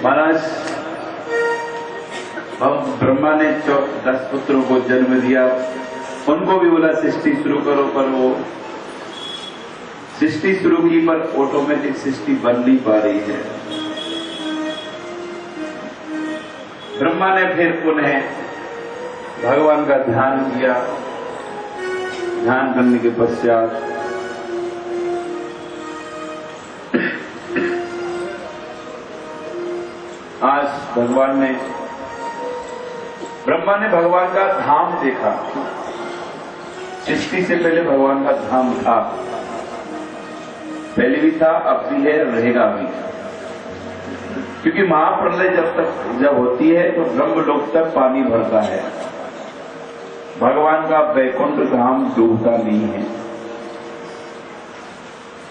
महाराज ब्रह्मा ने 10 पुत्रों को जन्म दिया, उनको भी बोला सृष्टि शुरू करो, पर वो सृष्टि शुरू की पर ऑटोमेटिक सृष्टि बन नहीं पा रही है। ब्रह्मा ने फिर पुनः भगवान का ध्यान किया। ध्यान करने के पश्चात आज ब्रह्मा ने भगवान का धाम देखा। सृष्टि से पहले भगवान का धाम था, पहले भी था, अब भी है, रहेगा भी। क्योंकि महाप्रलय जब होती है तो ब्रह्मलोक तक पानी भरता है। भगवान का वैकुंठ धाम डूबता नहीं है।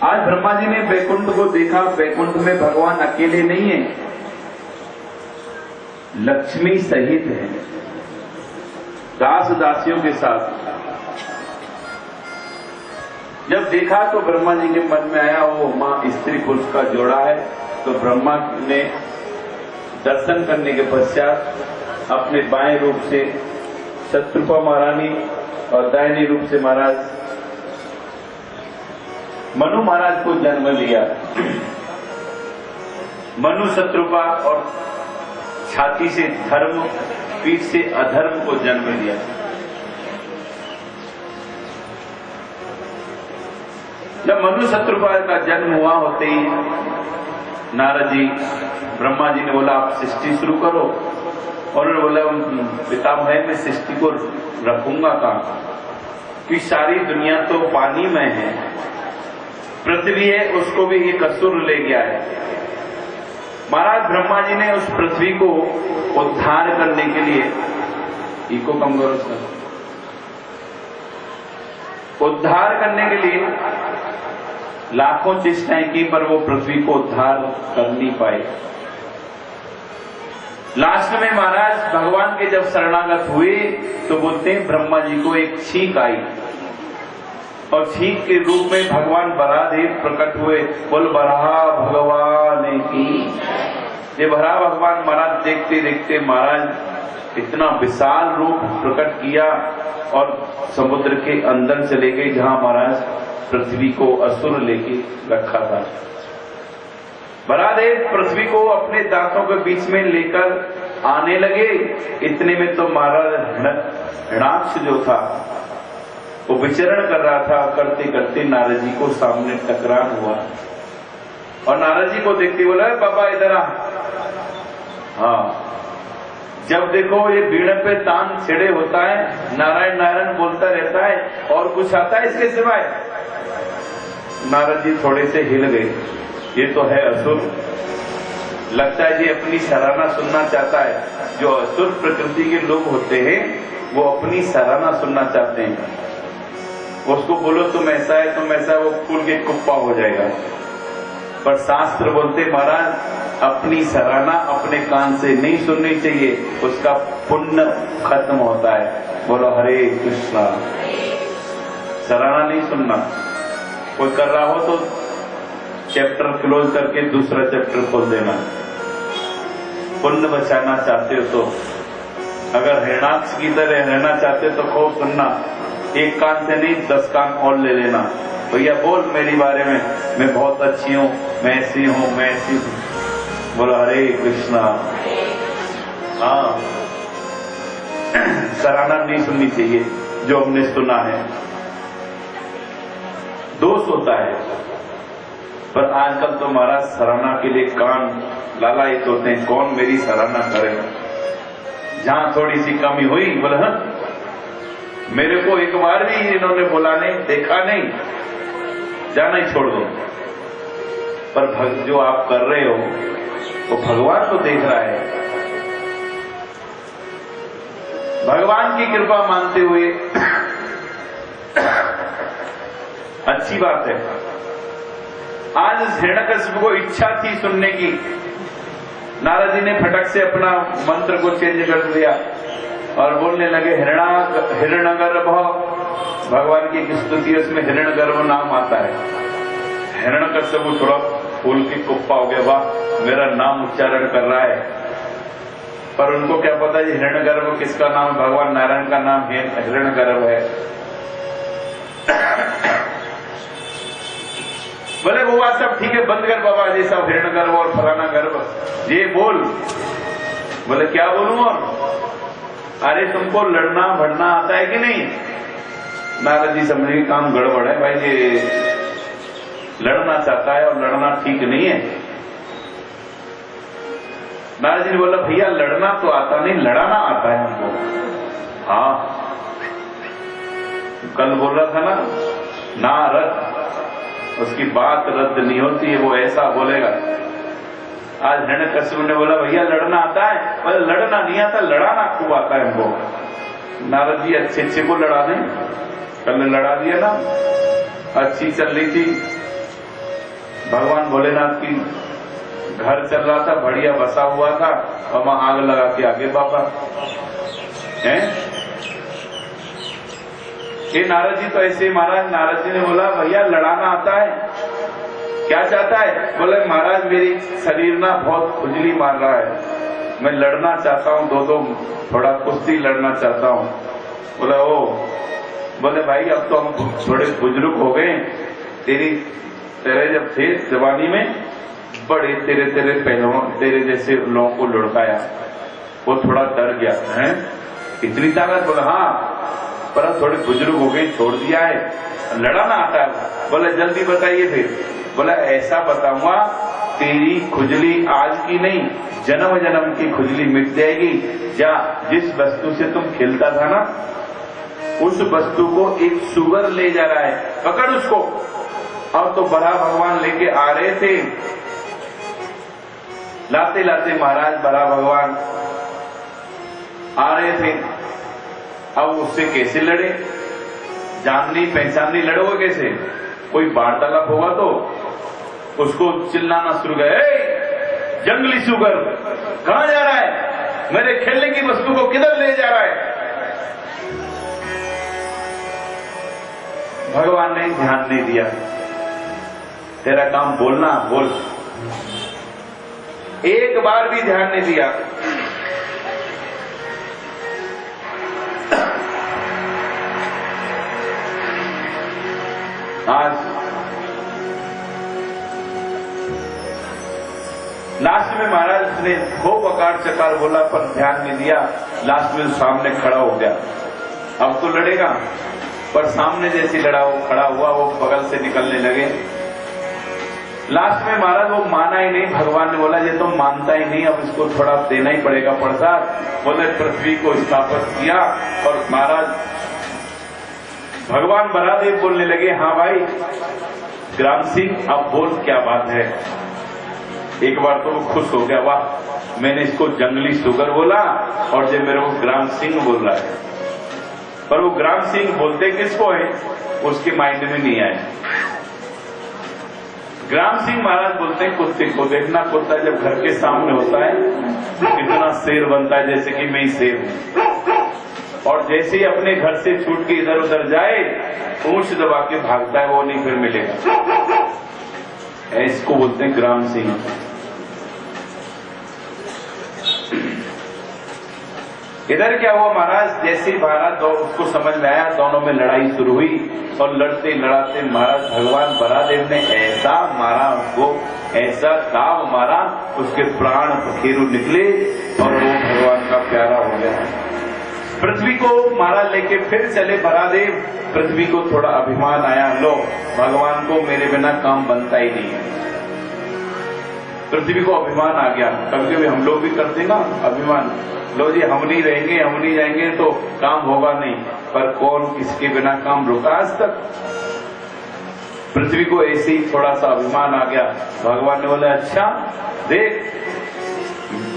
आज ब्रह्मा जी ने वैकुंठ को देखा। वैकुंठ में भगवान अकेले नहीं है, लक्ष्मी सहित है, दास दासियों के साथ। जब देखा तो ब्रह्मा जी के मन में आया वो मां स्त्री पुरुष का जोड़ा है। तो ब्रह्मा ने दर्शन करने के पश्चात अपने बाएं रूप से शत्रुपा महारानी और दाहिने रूप से महाराज मनु महाराज को जन्म दिया। मनु शत्रुपा और छाती से धर्म, पीठ से अधर्म को जन्म दिया। जब मनु शत्रुपा का जन्म हुआ होते ही नारद जी ब्रह्मा जी ने बोला आप सृष्टि शुरू करो, और उन्होंने बोला पितामह मैं सृष्टि को रखूंगा कहां, कि सारी दुनिया तो पानी में है, पृथ्वी है उसको भी एक असुर ले गया है। महाराज ब्रह्मा जी ने उस पृथ्वी को उद्धार करने के लिए, इको कम करो सर, उद्धार करने के लिए लाखों चेष्टाएं की, पर वो पृथ्वी को उद्धार कर नहीं पाए। लास्ट में महाराज भगवान के जब शरणागत हुए तो बोलते हैं ब्रह्मा जी को एक छींक आई, और छींक के रूप में भगवान बराहदेव प्रकट हुए। बोल बराह भगवान की। ये बराह भगवान महाराज देखते देखते महाराज इतना विशाल रूप प्रकट किया और समुद्र के अंदर चले गए, जहां महाराज पृथ्वी को असुर लेके रखा था। बराहदेव पृथ्वी को अपने दांतों के बीच में लेकर आने लगे। इतने में तो महाराज हिरण्याक्ष जो था वो विचरण कर रहा था। करते करते नारद जी को सामने टकरान हुआ, और नारद जी को देखते बोला बाबा इधर आ। हाँ, जब देखो ये बीड़े पे तान छिड़े होता है, नारायण नारायण बोलता रहता है, और कुछ आता है इसके सिवाय। नारद जी थोड़े से हिल गए, ये तो है असुर, लगता है ये अपनी सराहना सुनना चाहता है। जो असुर प्रकृति के लोग होते हैं वो अपनी सराहना सुनना चाहते हैं। उसको बोलो तुम ऐसा है तुम ऐसा है, वो फूल के कुप्पा हो जाएगा। पर शास्त्र बोलते महाराज अपनी सराहना अपने कान से नहीं सुननी चाहिए, उसका पुण्य खत्म होता है। बोलो हरे कृष्णा। सराहना नहीं सुनना। कोई कर रहा हो तो चैप्टर क्लोज करके दूसरा चैप्टर खोल देना। पुण्य बचाना चाहते हो तो, अगर हिरण्याक्ष की तरह रहना चाहते हो तो खूब सुनना, एक कान से नहीं 10 कान और ले लेना। भैया बोल मेरी बारे में, मैं बहुत अच्छी हूँ, मैं ऐसी हूँ, मैं ऐसी हूँ। बोला हरे कृष्णा। हाँ, सराहना नहीं सुननी चाहिए जो हमने सुना है, दोष होता है। पर आजकल तो महाराज सराहना के लिए कान लालायित होते हैं, कौन मेरी सराहना करे। जहां थोड़ी सी कमी हुई बोला मेरे को एक बार भी इन्होंने बोला नहीं, देखा नहीं, जाना ही छोड़ दो। पर जो आप कर रहे हो वो भगवान तो देख रहा है। भगवान की कृपा मानते हुए अच्छी बात है। आज हिरण्यकशिपु को इच्छा थी सुनने की, नारद जी ने फटक से अपना मंत्र को चेंज कर दिया और बोलने लगे हिरण्यगर्भ। भगवान की स्तुति उसमें हिरण्यगर्भ नाम आता है। हिरण्यकशिपु थोड़ा फूल की कुप्पा हो गया, वाह मेरा नाम उच्चारण कर रहा है। पर उनको क्या पता ये हिरण्यगर्भ किसका नाम, भगवान नारायण का नाम हिरण्यगर्भ है। बोले वो बात सब ठीक है, बंद कर बाबा ये सब हिरण्यगर्भ और फलाना गर्भ ये बोल। बोले क्या बोलूं, और अरे तुमको लड़ना भड़ना आता है कि नहीं। नारद जी समझे कि काम गड़बड़ है भाई, ये लड़ना चाहता है और लड़ना ठीक नहीं है। नारद जी ने बोला भैया लड़ना तो आता नहीं, लड़ाना आता है हमको। हाँ कल बोल रहा था ना, नारद उसकी बात रद्द नहीं होती है, वो ऐसा बोलेगा। आज हिरण्यकश्यप ने बोला भैया लड़ना आता है, बोले लड़ना नहीं आता, लड़ाना खूब आता है हमको। नारद जी अच्छे को लड़ा दें, कल लड़ा दिया ना, अच्छी चल रही थी, भगवान भोलेनाथ की घर चल रहा था, बढ़िया बसा हुआ था, और वहां आग लगा के आगे बाबा हैं। ये नारद जी तो ऐसे ही महाराज, नारद जी ने बोला भैया लड़ाना आता है, क्या चाहता है। बोले महाराज मेरी शरीर ना बहुत खुजली मार रहा है, मैं लड़ना चाहता हूँ, दो थोड़ा कुश्ती लड़ना चाहता हूँ। बोला ओ, बोले भाई अब तो हम थोड़े बुजुर्ग हो गए, तेरे जब थे जवानी में बड़े तेरे पहलवान तेरे जैसे लोगों को लुढ़काया, वो थोड़ा डर गया है, इतनी ताकत। बोला हाँ पर अब थोड़े बुजुर्ग हो गए, छोड़ दिया है, लड़ाना आता है। बोले जल्दी बताइए फिर। बोला ऐसा बताऊंगा तेरी खुजली आज की नहीं जन्म जन्म की खुजली मिट जाएगी। जा जिस वस्तु से तुम खेलता था ना, उस वस्तु को एक सुगर ले जा रहा है, पकड़ उसको। और तो बड़ा भगवान लेके आ रहे थे, लाते लाते महाराज बड़ा भगवान आ रहे थे। अब उससे कैसे लड़े, जाननी पहचाननी, लड़ोगे कैसे। कोई वार्तालाप होगा तो उसको चिल्लाना शुरू करे, जंगली सुगर कहां जा रहा है, मेरे खेलने की वस्तु को किधर ले जा रहा है। भगवान ने ध्यान नहीं दिया, तेरा काम बोलना बोल, एक बार भी ध्यान नहीं दिया। आज लास्ट में महाराज ने खूब अकार चकार बोला पर ध्यान नहीं दिया। लास्ट में सामने खड़ा हो गया, अब तो लड़ेगा, पर सामने जैसी खड़ा हुआ वो बगल से निकलने लगे। लास्ट में महाराज वो माना ही नहीं, भगवान ने बोला ये तो मानता ही नहीं, अब इसको थोड़ा देना ही पड़ेगा प्रसाद। बोले पृथ्वी को स्थापित किया और महाराज भगवान बरादेव बोलने लगे, हाँ भाई ग्राम सिंह अब बोल क्या बात है। एक बार तो वो खुश हो गया, वाह मैंने इसको जंगली सुगर बोला और जो मेरे को ग्राम सिंह बोल रहा है। पर वो ग्राम सिंह बोलते किसको है उसके माइंड में नहीं आया। ग्राम सिंह महाराज बोलते हैं कुत्ते को। देखना कुत्ता जब घर के सामने होता है कितना शेर बनता है, जैसे कि मैं ही शेर हूं, और जैसे ही अपने घर से छूट के इधर उधर जाए पूंछ दबा के भागता है, वो नहीं फिर मिलेगा। इसको बोलते हैं ग्राम सिंह। इधर क्या हुआ महाराज, जैसे ही महाराज उसको समझ में आया, दोनों में लड़ाई शुरू हुई और लड़ते लड़ाते महाराज भगवान बरादेव ने ऐसा मारा उसको, ऐसा दाव मारा, उसके प्राण पखेरु निकले और वो भगवान का प्यारा हो गया। पृथ्वी को महाराज लेके फिर चले बरादेव। पृथ्वी को थोड़ा अभिमान आया, लो भगवान को मेरे बिना काम बनता ही नहीं है। पृथ्वी को अभिमान आ गया, कभी कभी हम लोग भी करते ना अभिमान, लो जी हम नहीं रहेंगे, हम नहीं जाएंगे तो काम होगा नहीं। पर कौन किसके बिना काम रुका आज तक। पृथ्वी को ऐसे ही थोड़ा सा अभिमान आ गया। भगवान ने बोला अच्छा देख,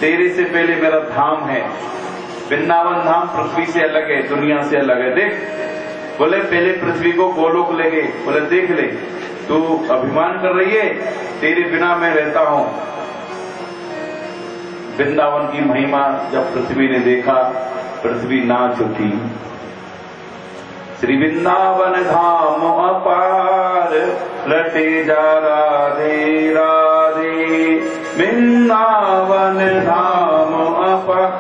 तेरे से पहले मेरा धाम है, वृंदावन धाम पृथ्वी से अलग है, दुनिया से अलग है। देख, बोले पहले पृथ्वी को गोलोक ले गए। बोले देख ले, तू अभिमान कर रही है, तेरे बिना मैं रहता हूं। वृंदावन की महिमा जब पृथ्वी ने देखा, पृथ्वी नाच उठी। श्री वृंदावन धाम अपार, रटे जा राधे राधे। वृंदावन धाम अपार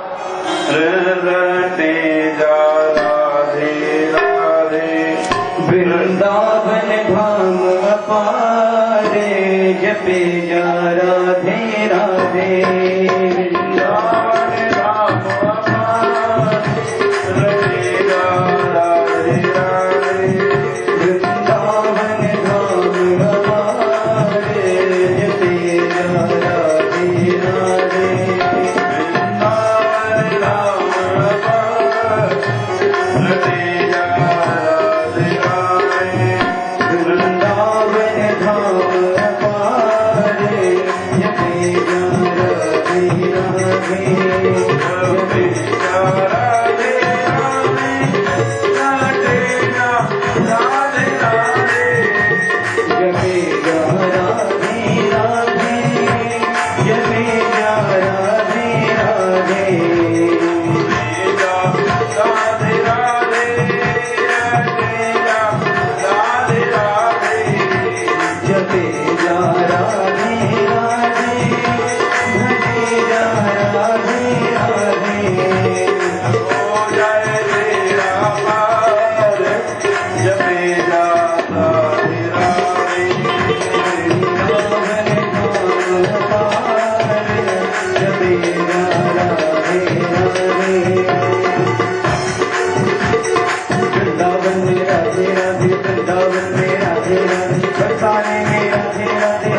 रटे जा राधे राधे। वृंदावन धाम अपार जपे जा राधे राधे। वृंदावन धाम अपार रटे जा राधे राधे। वृंदावन धाम अपार जपे जा राधे राधे। वृंदावन धाम अपार रटे जा राधे राधे। वृंदावन धाम अपार जपे जा राधे राधे। जपे जा राधे राधे, राधे राधे राधे। जपे जा राधे राधे, जपे जा राधे राधे। राधे राधे, राधे राधे। जपे जा राधे राधे, भजे जा राधे राधे। हो जाए तेरा पार, जपे जा राधे राधे। वृंदावन धाम अपार जपे जा राधे राधे। वृंदावन में राधे राधे, वृंदावन में राधे राधे, बरसाने में राधे राधे।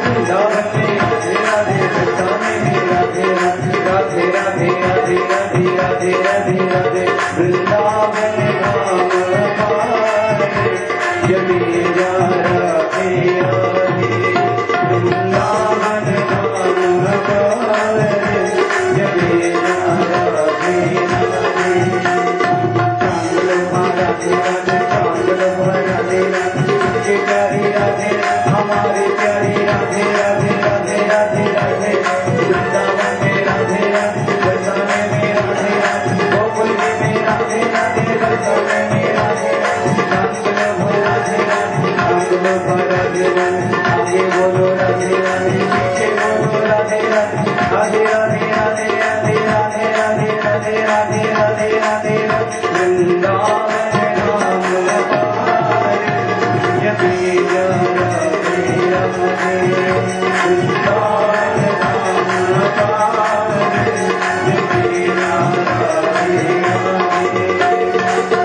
वृंदावन में राधे राधे, बरसाने में राधे राधे। राधे राधे राधे राधे राधे राधे राधे। वृंदावन धाम अपार जपे जा राधे राधे। वृंदावन धाम अपार जपे जा राधे राधे। चांगल राधे राधे, चांगल राधे राधे, तुझे प्यारी राधे, हमारी प्यारी राधे राधे राधे राधे राधे। वृंदावन में राधे राधे, बरसाने में राधे राधे, गोकुल में राधे राधे, बरसाने में राधे राधे। चांगल राधे राधे, चांगल राधे राधे, आगे बोलो राधे राधे, पीछे बोलो राधे राधे। राधे राधे राधे राधे राधे राधे राधे राधे राधे राधे। वृंदावन धाम अपार जपे जा राधे राधे। वृंदावन धाम अपार जपे जा राधे राधे।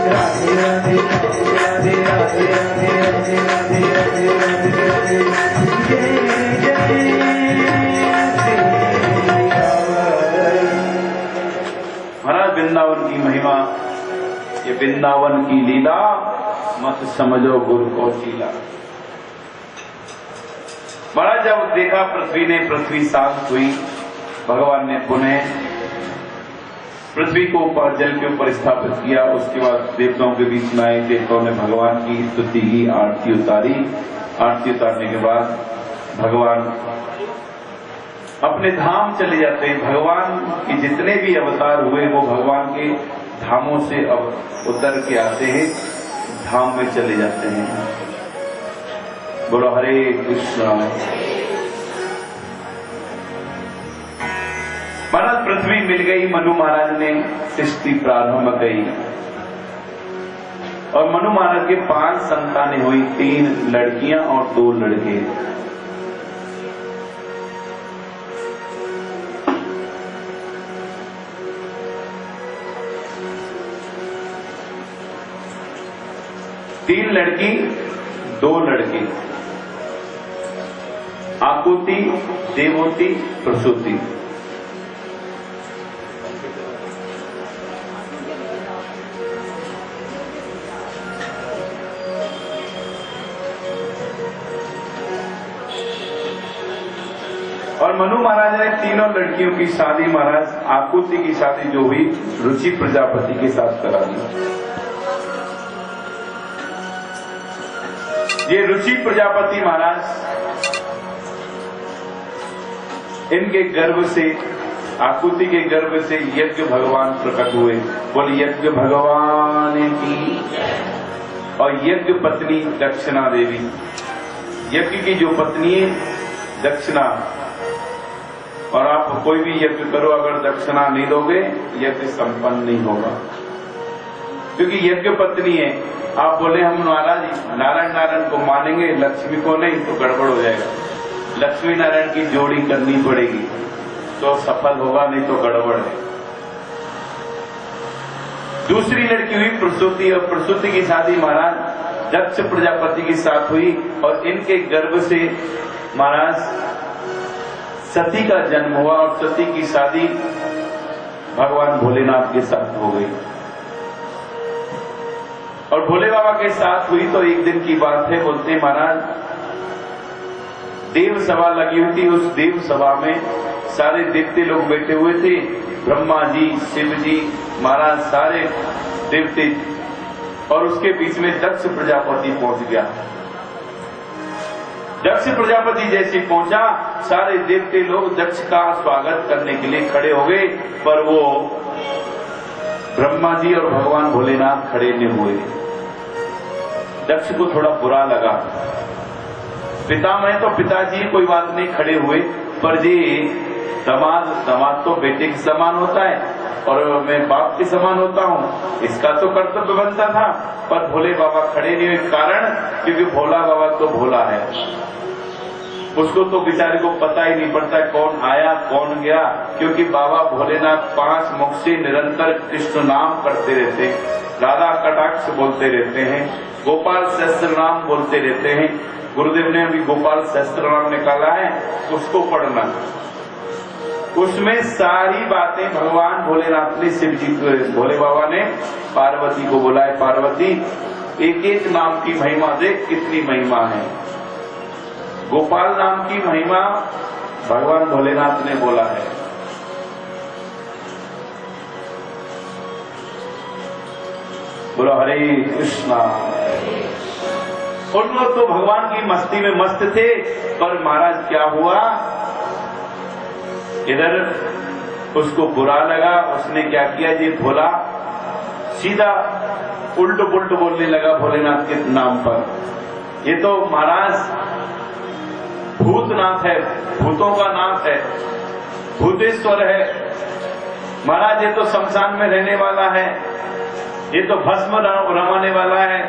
राधे राधे राधे राधे राधे राधे राधे राधे राधे राधे। जय जय श्री राम। महाराज वृंदावन की महिमा, ये वृंदावन की लीला मत समझो गुरु को चीला। महाराज जब देखा पृथ्वी शांत हुई, भगवान ने पुनः पृथ्वी को ऊपर जल के ऊपर स्थापित किया। उसके बाद देवताओं के बीच में आए, देवताओं ने भगवान की स्तुति की, आरती उतारी। आरती उतारने के बाद भगवान अपने धाम चले जाते हैं। भगवान के जितने भी अवतार हुए वो भगवान के धामों से अब उतर के आते हैं, धाम में चले जाते हैं। बोलो हरे कृष्णा। महाराज पृथ्वी मिल गई, मनु महाराज ने सृष्टि प्रारंभ करी और मनु महाराज के 5 संतानें हुई, 3 लड़कियां और 2 लड़के। तीन लड़की 2 लड़के, आकुति, देवोती, प्रसूति। और मनु महाराज ने तीनों लड़कियों की शादी, महाराज आकुति की शादी जो हुई रुचि प्रजापति के साथ करा दी। ये रुचि प्रजापति महाराज, इनके गर्भ से, आकुति के गर्भ से यज्ञ भगवान प्रकट हुए। बोले यज्ञ भगवान की। और यज्ञ पत्नी दक्षिणा देवी, यज्ञ की जो पत्नी है दक्षिणा, और आप कोई भी यज्ञ करो अगर दक्षिणा नहीं दोगे यज्ञ संपन्न नहीं होगा, क्योंकि यज्ञ पत्नी है। आप बोले हम नारायण नारायण को मानेंगे, लक्ष्मी को नहीं, तो गड़बड़ हो जाएगा। लक्ष्मी नारायण की जोड़ी करनी पड़ेगी तो सफल होगा, नहीं तो गड़बड़ है। दूसरी लड़की हुई प्रसूति, और प्रसूति की शादी महाराज दक्ष प्रजापति के साथ हुई, और इनके गर्भ से महाराज सती का जन्म हुआ, और सती की शादी भगवान भोलेनाथ के साथ हो गई। और भोले बाबा के साथ हुई तो एक दिन की बात है, बोलते महाराज देव सभा लगी हुई थी। उस देव सभा में सारे देवते लोग बैठे हुए थे, ब्रह्मा जी, शिव जी, महाराज सारे देवते, और उसके बीच में दक्ष प्रजापति पहुंच गया। दक्ष प्रजापति जैसे पहुंचा, सारे देवते लोग दक्ष का स्वागत करने के लिए खड़े हो गए, पर वो ब्रह्मा जी और भगवान भोलेनाथ खड़े नहीं हुए। दक्ष को थोड़ा बुरा लगा। पिता में तो पिताजी कोई बात नहीं खड़े हुए, पर ये दामाद तो बेटे के समान होता है और मैं बाप के समान होता हूँ, इसका तो कर्तव्य बनता था, पर भोले बाबा खड़े नहीं हुए। कारण क्योंकि भोला बाबा तो भोला है, उसको तो बेचारे को पता ही नहीं पड़ता कौन आया कौन गया, क्योंकि बाबा भोलेनाथ 5 मुख से निरंतर कृष्ण नाम करते रहते हैं, राधा कटाक्ष बोलते रहते हैं, गोपाल सहस्त्र नाम बोलते रहते हैं। गुरुदेव ने अभी गोपाल सहस्त्र नाम निकाला है, उसको पढ़ना। उसमें सारी बातें भगवान भोलेनाथ ने शिव जी को, भोले बाबा ने पार्वती को बोला है, पार्वती एक एक नाम की महिमा देख कितनी महिमा है। गोपाल नाम की महिमा भगवान भोलेनाथ ने बोला है। बोलो हरे कृष्णा। उन लोग तो भगवान की मस्ती में मस्त थे, पर महाराज क्या हुआ, इधर उसको बुरा लगा। उसने क्या किया, जी भोला सीधा उल्ट पुल्ट बोलने लगा भोलेनाथ के नाम पर। ये तो महाराज भूतनाथ है, भूतों का नाथ है, भूतेश्वर है महाराज। ये तो शमशान में रहने वाला है, ये तो भस्म रमाने वाला है,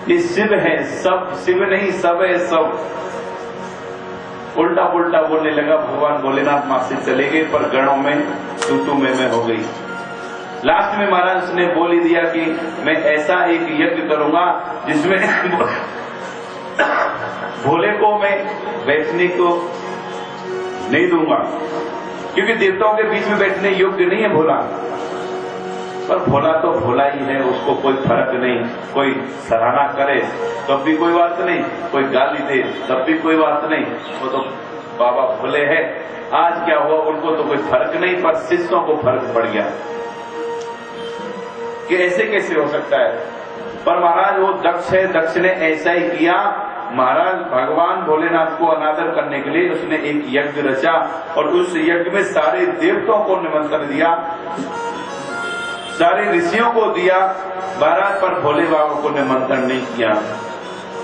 ये शिव है, सब शिव नहीं सब है सब। उल्टा पुल्टा बोलने लगा। भगवान भोलेनाथ मां से चले गए, पर गणों में तू में हो गई। लास्ट में महाराज ने बोल ही दिया कि मैं ऐसा एक यज्ञ करूंगा जिसमें भोले को मैं बैठने को नहीं दूंगा, क्योंकि देवताओं के बीच में बैठने योग्य नहीं है भोला। पर भोला तो भोला ही है, उसको कोई फर्क नहीं। कोई सराहना करे तब भी कोई बात नहीं, कोई गाली दे तब भी कोई बात नहीं, वो तो बाबा भोले है। आज क्या हुआ, उनको तो कोई फर्क नहीं, पर शिष्यों को फर्क पड़ गया कि ऐसे कैसे हो सकता है। पर महाराज वो दक्ष है, दक्ष ने ऐसा ही किया। महाराज भगवान भोलेनाथ को अनादर करने के लिए उसने एक यज्ञ रचा, और उस यज्ञ में सारे देवताओं को निमंत्रण दिया, सारे ऋषियों को दिया महाराज, पर भोले बाबा को निमंत्रण नहीं किया।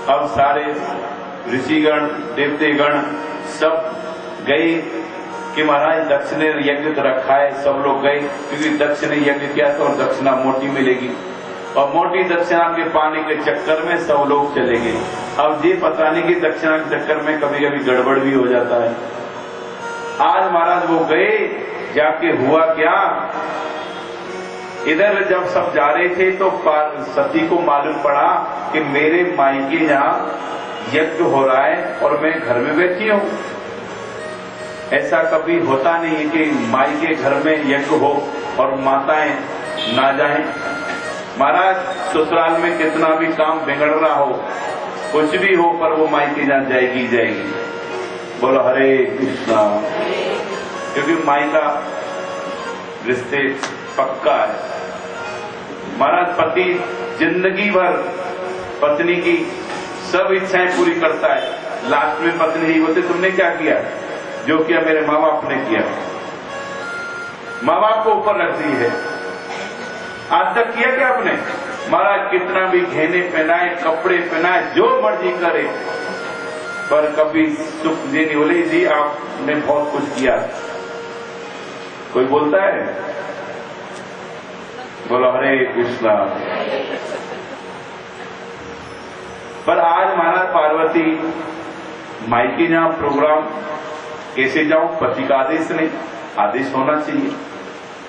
अब सारे ऋषिगण देवतेगण सब गए कि महाराज दक्ष ने यज्ञ तो रखा है, सब लोग गए, क्योंकि दक्ष ने यज्ञ किया तो दक्षिणा मोटी मिलेगी, और मोटी दक्षिणा के पाने के चक्कर में सब लोग चले गए। अब ये पता नहीं कि दक्षिणा के चक्कर में कभी कभी गड़बड़ भी हो जाता है। आज महाराज वो गए, जाके हुआ क्या, इधर जब सब जा रहे थे तो सती को मालूम पड़ा कि मेरे मायके यहाँ यज्ञ हो रहा है और मैं घर में बैठी हूँ। ऐसा कभी होता नहीं है कि मायके घर में यज्ञ हो और माताएं ना जाएं। महाराज ससुराल में कितना भी काम बिगड़ रहा हो, कुछ भी हो, पर वो मायके जहाँ जाएगी जाएगी। बोलो हरे कृष्णा। क्योंकि माई का रिश्ते पक्का है। महाराज पति जिंदगी भर पत्नी की सब इच्छाएं पूरी करता है, लास्ट में पत्नी ही बोलती तुमने क्या किया, जो किया मेरे माँ बाप ने किया। माँ बाप को ऊपर रख दी है। आज तक किया क्या आपने, महाराज कितना भी गहने पहनाए, कपड़े पहनाए, जो मर्जी करे, पर कभी सुख जी नहीं बोले जी आपने बहुत कुछ किया। कोई बोलता है? बोलो हरे कृष्णा। पर आज महाराज पार्वती मायके जहां प्रोग्राम कैसे जाऊं, पति का आदेश नहीं, आदेश होना चाहिए,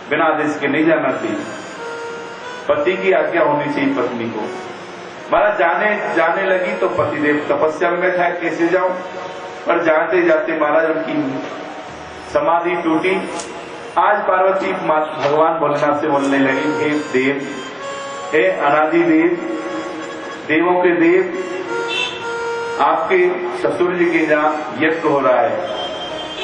बिना आदेश के नहीं जाना चाहिए, पति की आज्ञा होनी चाहिए पत्नी को। महाराज जाने लगी तो पतिदेव तपस्या में बैठा है, कैसे जाऊं, पर जाते जाते महाराज उनकी समाधि टूटी। आज पार्वती भगवान भोलेनाथ से बोलने लगी, हे देव, हे अनादि देव, देवों के देव, आपके ससुर जी के यहाँ यज्ञ हो रहा है।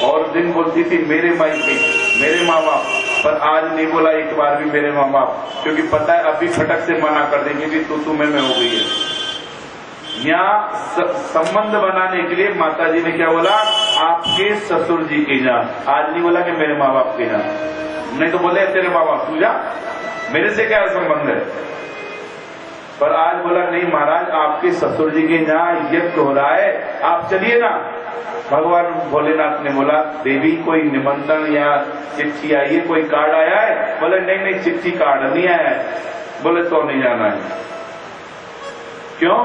और दिन बोलती थी मेरे मायके, मेरे माँ बाप, पर आज नहीं बोला एक बार भी मेरे माँ बाप, क्योंकि पता है अभी फटक से मना कर देंगे कि तू में हो गई है। यहाँ संबंध बनाने के लिए माता जी ने क्या बोला, आपके ससुर जी के यहाँ, आज नहीं बोला कि मेरे माँ बाप के यहाँ, नहीं तो बोले तेरे माँ बाप, तू जा, मेरे से क्या संबंध है। पर आज बोला नहीं महाराज, आपके ससुर जी के यहाँ यज्ञ हो रहा है, आप चलिए ना। भगवान भोलेनाथ ने बोला, देवी कोई निमंत्रण या चिट्ठी आई है, कोई कार्ड आया है? बोले नहीं नहीं, चिट्ठी कार्ड नहीं आया है। बोले तो नहीं जाना है। क्यों?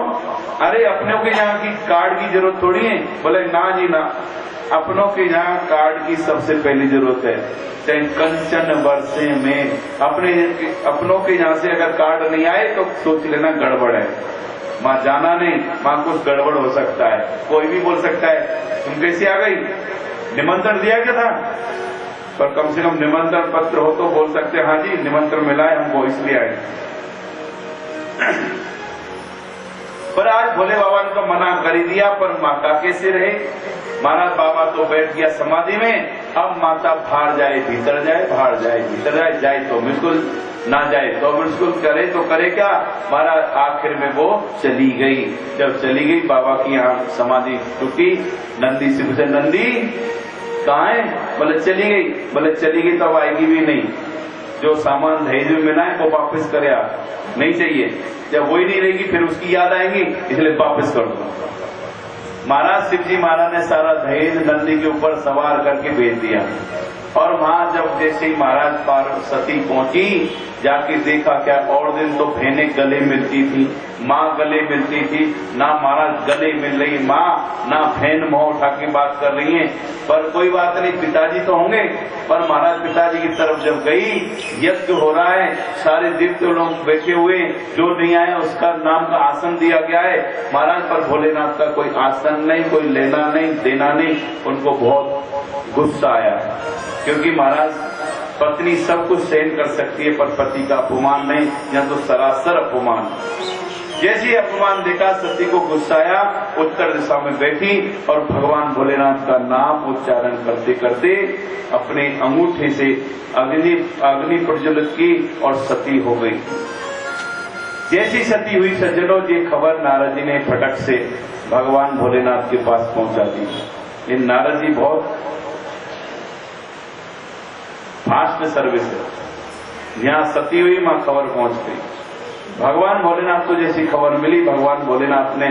अरे अपनों के यहाँ की कार्ड की जरूरत थोड़ी है। बोले ना जी ना, अपनों के यहाँ कार्ड की सबसे पहली जरूरत है। चाहे कंचन वर्षे में अपनों के यहाँ से अगर कार्ड नहीं आए तो सोच लेना गड़बड़ है, माँ जाना नहीं, माँ कुछ गड़बड़ हो सकता है। कोई भी बोल सकता है तुम कैसे आ गई, निमंत्रण दिया क्या था? पर कम से कम निमंत्रण पत्र हो तो बोल सकते हाँ जी निमंत्रण मिला है हमको इसलिए आए। पर आज भोले बाबा ने तो मना कर ही दिया, पर माता कैसे रहे? महाराज बाबा तो बैठ गया समाधि में, अब माता बाहर जाए भीतर जाए, बाहर जाए भीतर जाए, जाए तो बिल्कुल, ना जाए तो बिल्कुल, करे तो करे क्या। महाराज आखिर में वो चली गई। जब चली गई बाबा की यहाँ समाधि टूटी। नंदी से पूछे, नंदी कहाँ है? बोले चली गई। बोले चली गई तो अब आएगी भी नहीं, जो सामान दहेज में मिला है वो वापस करे, आप नहीं चाहिए। जब वही नहीं रहेगी फिर उसकी याद आएगी, इसलिए वापस कर दो। महाराज शिव जी महाराज ने सारा दहेज नंदी के ऊपर सवार करके भेज दिया। और वहां जब जैसे ही महाराज पार्वती पहुंची, जाके देखा क्या, और दिन तो बहनें गले मिलती थी, माँ गले मिलती थी, ना महाराज गले मिल रही माँ, ना बहन मुंह उठा के बात कर रही है। पर कोई बात नहीं, पिताजी तो होंगे। पर महाराज पिताजी की तरफ जब गई, यज्ञ हो रहा है, सारे दिव्य लोग बैठे हुए, जो नहीं आए उसका नाम का आसन दिया गया है। महाराज पर भोलेनाथ का कोई आसन नहीं, कोई लेना नहीं देना नहीं। उनको बहुत गुस्सा आया, क्योंकि महाराज पत्नी सब कुछ सहन कर सकती है पर पति का अपमान नहीं, या तो सरासर अपमान। जैसे अपमान देखा, सती को गुस्सा आया, उत्तर दिशा में बैठी और भगवान भोलेनाथ का नाम उच्चारण करते करते अपने अंगूठे से अग्नि प्रज्वलित की और सती हो गई। जैसी सती हुई सज्जनों, ये खबर नारद जी ने फटक से भगवान भोलेनाथ के पास पहुंचा दी। इन नारद जी बहुत फास्ट सर्विस है। यहाँ सती हुई मां खबर पहुंच गई। भगवान भोलेनाथ को जैसी खबर मिली, भगवान भोलेनाथ ने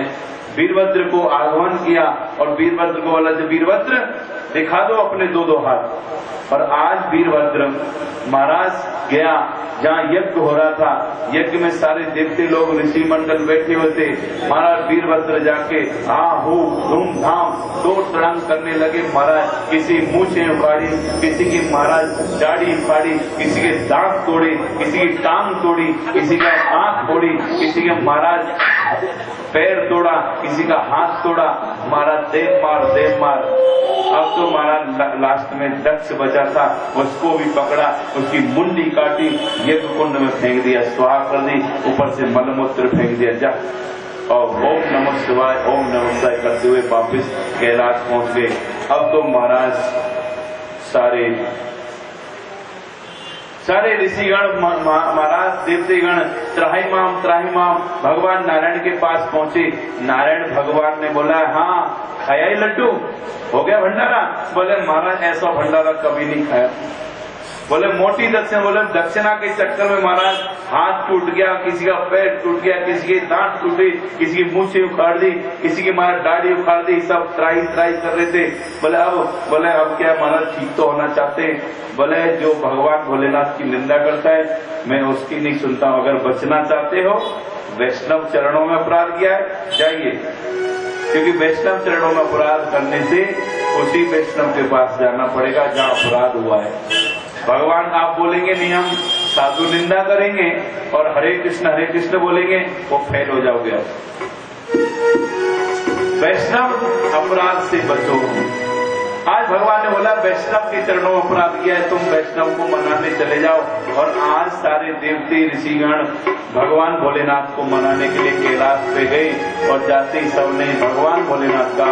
वीरभद्र को आह्वान किया और वीरभद्र को बोला, वीरभद्र दिखा दो अपने दो हाथ। और आज वीरभद्र महाराज गया जहाँ यज्ञ हो रहा था, यज्ञ में सारे देवते लोग ऋषि मंडल बैठे हुए थे। महाराज वीरभद्र जाके हा हो धूमधाम दौड़ तड़ांग करने लगे। महाराज किसी मूछें उखाड़ी, किसी की महाराज दाढ़ी फाड़ी, किसी के दांत तोड़े, किसी की टांग तोड़ी, किसी का आंख तोड़ी, किसी के महाराज पैर तोड़ा, किसी का हाथ तोड़ा। महाराज देव मार। अब तो महाराज लास्ट में दक्ष बचा था, उसको भी पकड़ा, उसकी मुंडी काटी, यज्ञ कुंड में फेंक दिया, स्वाहा कर दी, ऊपर से मलमूत्र फेंक दिया, जा। और ओम नमः शिवाय, ओम नमः शिवाय करते हुए वापिस कैलाश पहुंच गए। अब तो महाराज सारे ऋषिगण, महाराज देवतेगण त्राहिमाम भगवान नारायण के पास पहुंचे। नारायण भगवान ने बोला, हाँ खाया ही लड्डू, हो गया भंडारा? बोले महाराज ऐसा भंडारा कभी नहीं खाया। बोले मोटी दक्षिणा, बोले दक्षिणा के चक्कर में महाराज हाथ टूट गया, किसी का पैर टूट गया, किसी की दांत टूटी, किसी की मूछें उखाड़ दी, किसी की महाराज दाढ़ी उखाड़ दी, सब त्राई कर रहे थे। बोले अब क्या महाराज ठीक तो होना चाहते हैं। बोले जो भगवान भोलेनाथ की निंदा करता है मैं उसकी नहीं सुनता हूं। अगर बचना चाहते हो, वैष्णव चरणों में अपराध किया है, जाइए, क्योंकि वैष्णव चरणों में अपराध करने से उसी वैष्णव के पास जाना पड़ेगा जहां अपराध हुआ है। भगवान आप बोलेंगे नहीं, हम साधु निंदा करेंगे और हरे कृष्ण बोलेंगे, वो फेल हो जाओगे आप। वैष्णव अपराध से बचो। आज भगवान ने बोला वैष्णव के चरणों में अपराध किया है, तुम वैष्णव को मनाने चले जाओ। और आज सारे देवते ऋषिगण भगवान भोलेनाथ को मनाने के लिए कैलाश पे गए और जाते ही सबने भगवान भोलेनाथ का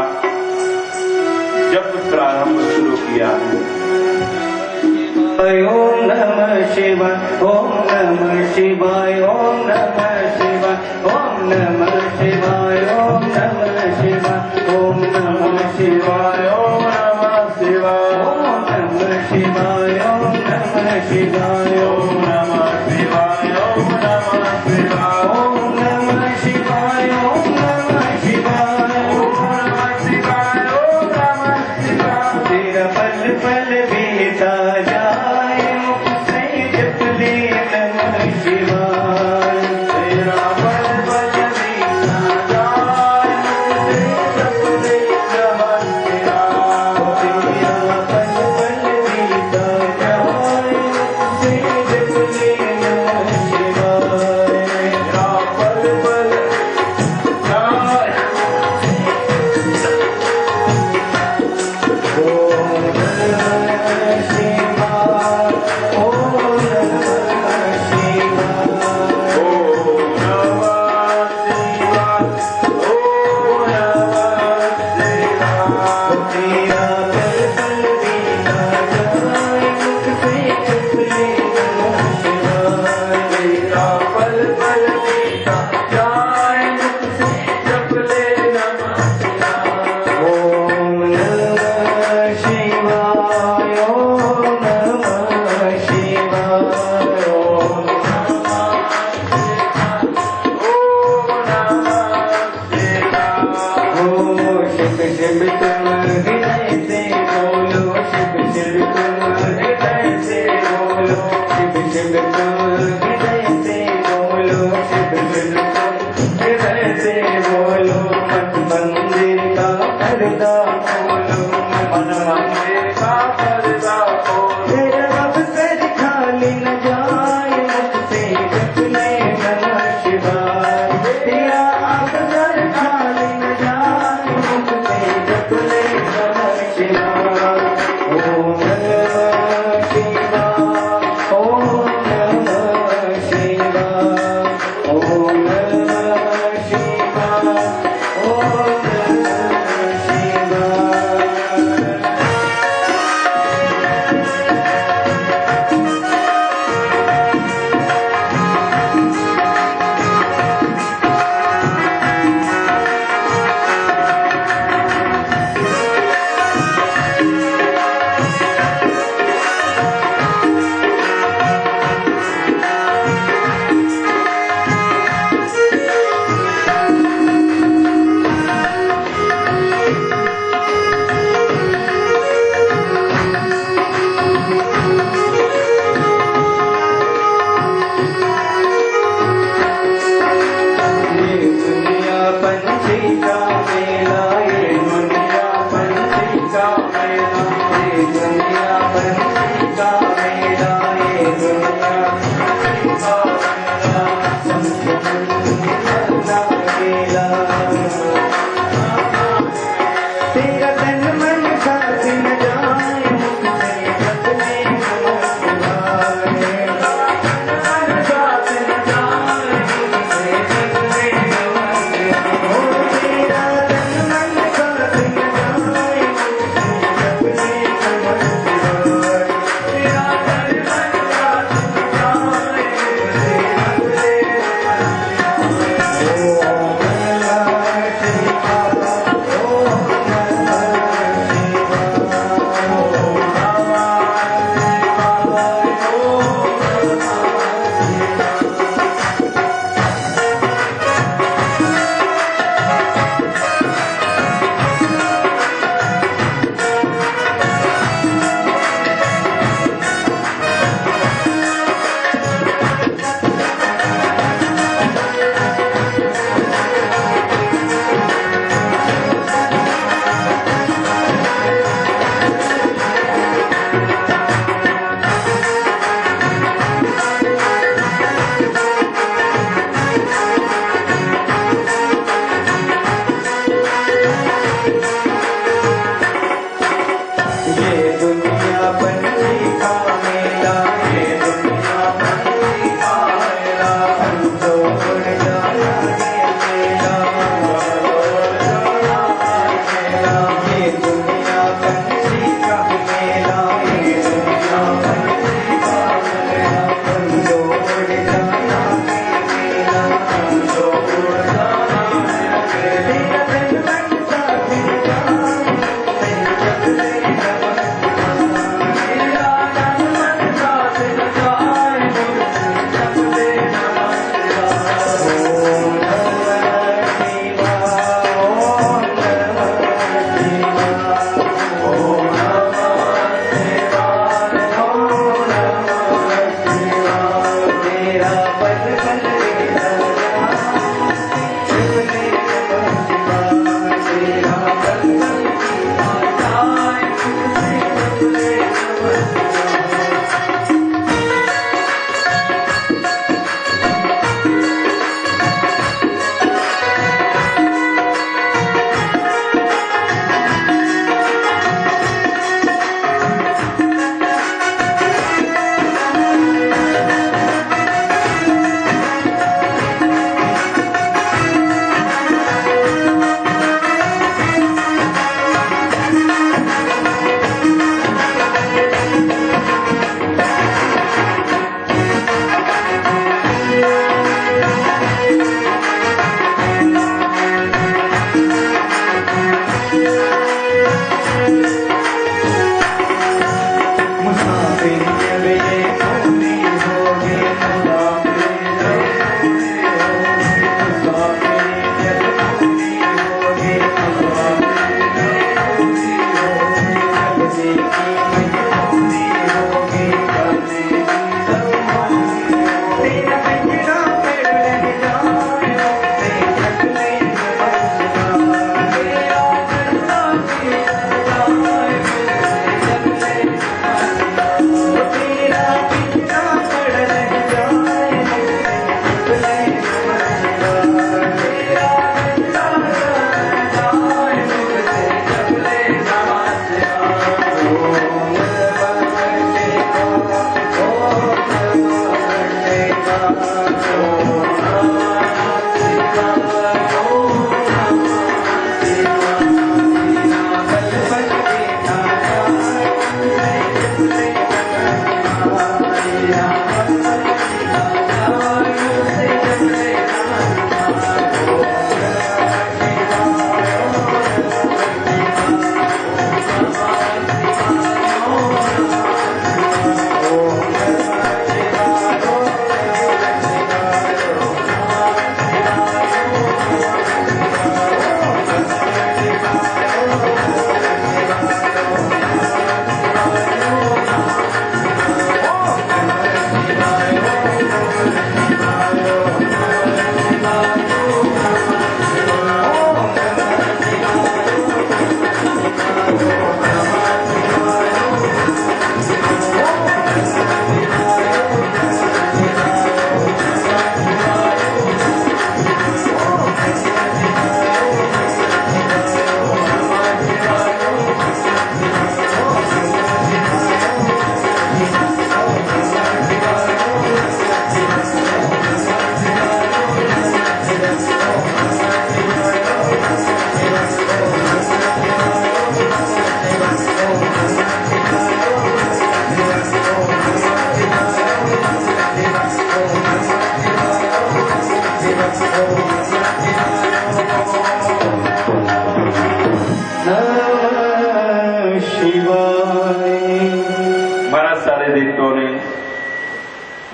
जप प्रारंभ शुरू किया। ओम नमः शिवाय, ओम नमः शिवाय, ओम नमः शिवाय, ओम नमः शिवाय, ओम नमः शिवाय, ओम नमः शिवाय, ओम नमः शिवाय, ओम नमः शिवाय, ओम नमः शिवाय, ओम नमः शिवाय, ओम नमः शिवाय, ओम नमः शिवाय, ओम नमः शिवाय, ओम नमः शिवाय, ओम नमः शिवाय। तेरा पल पल बीता जाए मुझसे जप ले नमः शिवाय। तेरा पल पल बीता जाए मुझसे जप ले नमः शिवाय। तेरा पल पल बीता जाए मुझसे जप ले नमः शिवाय।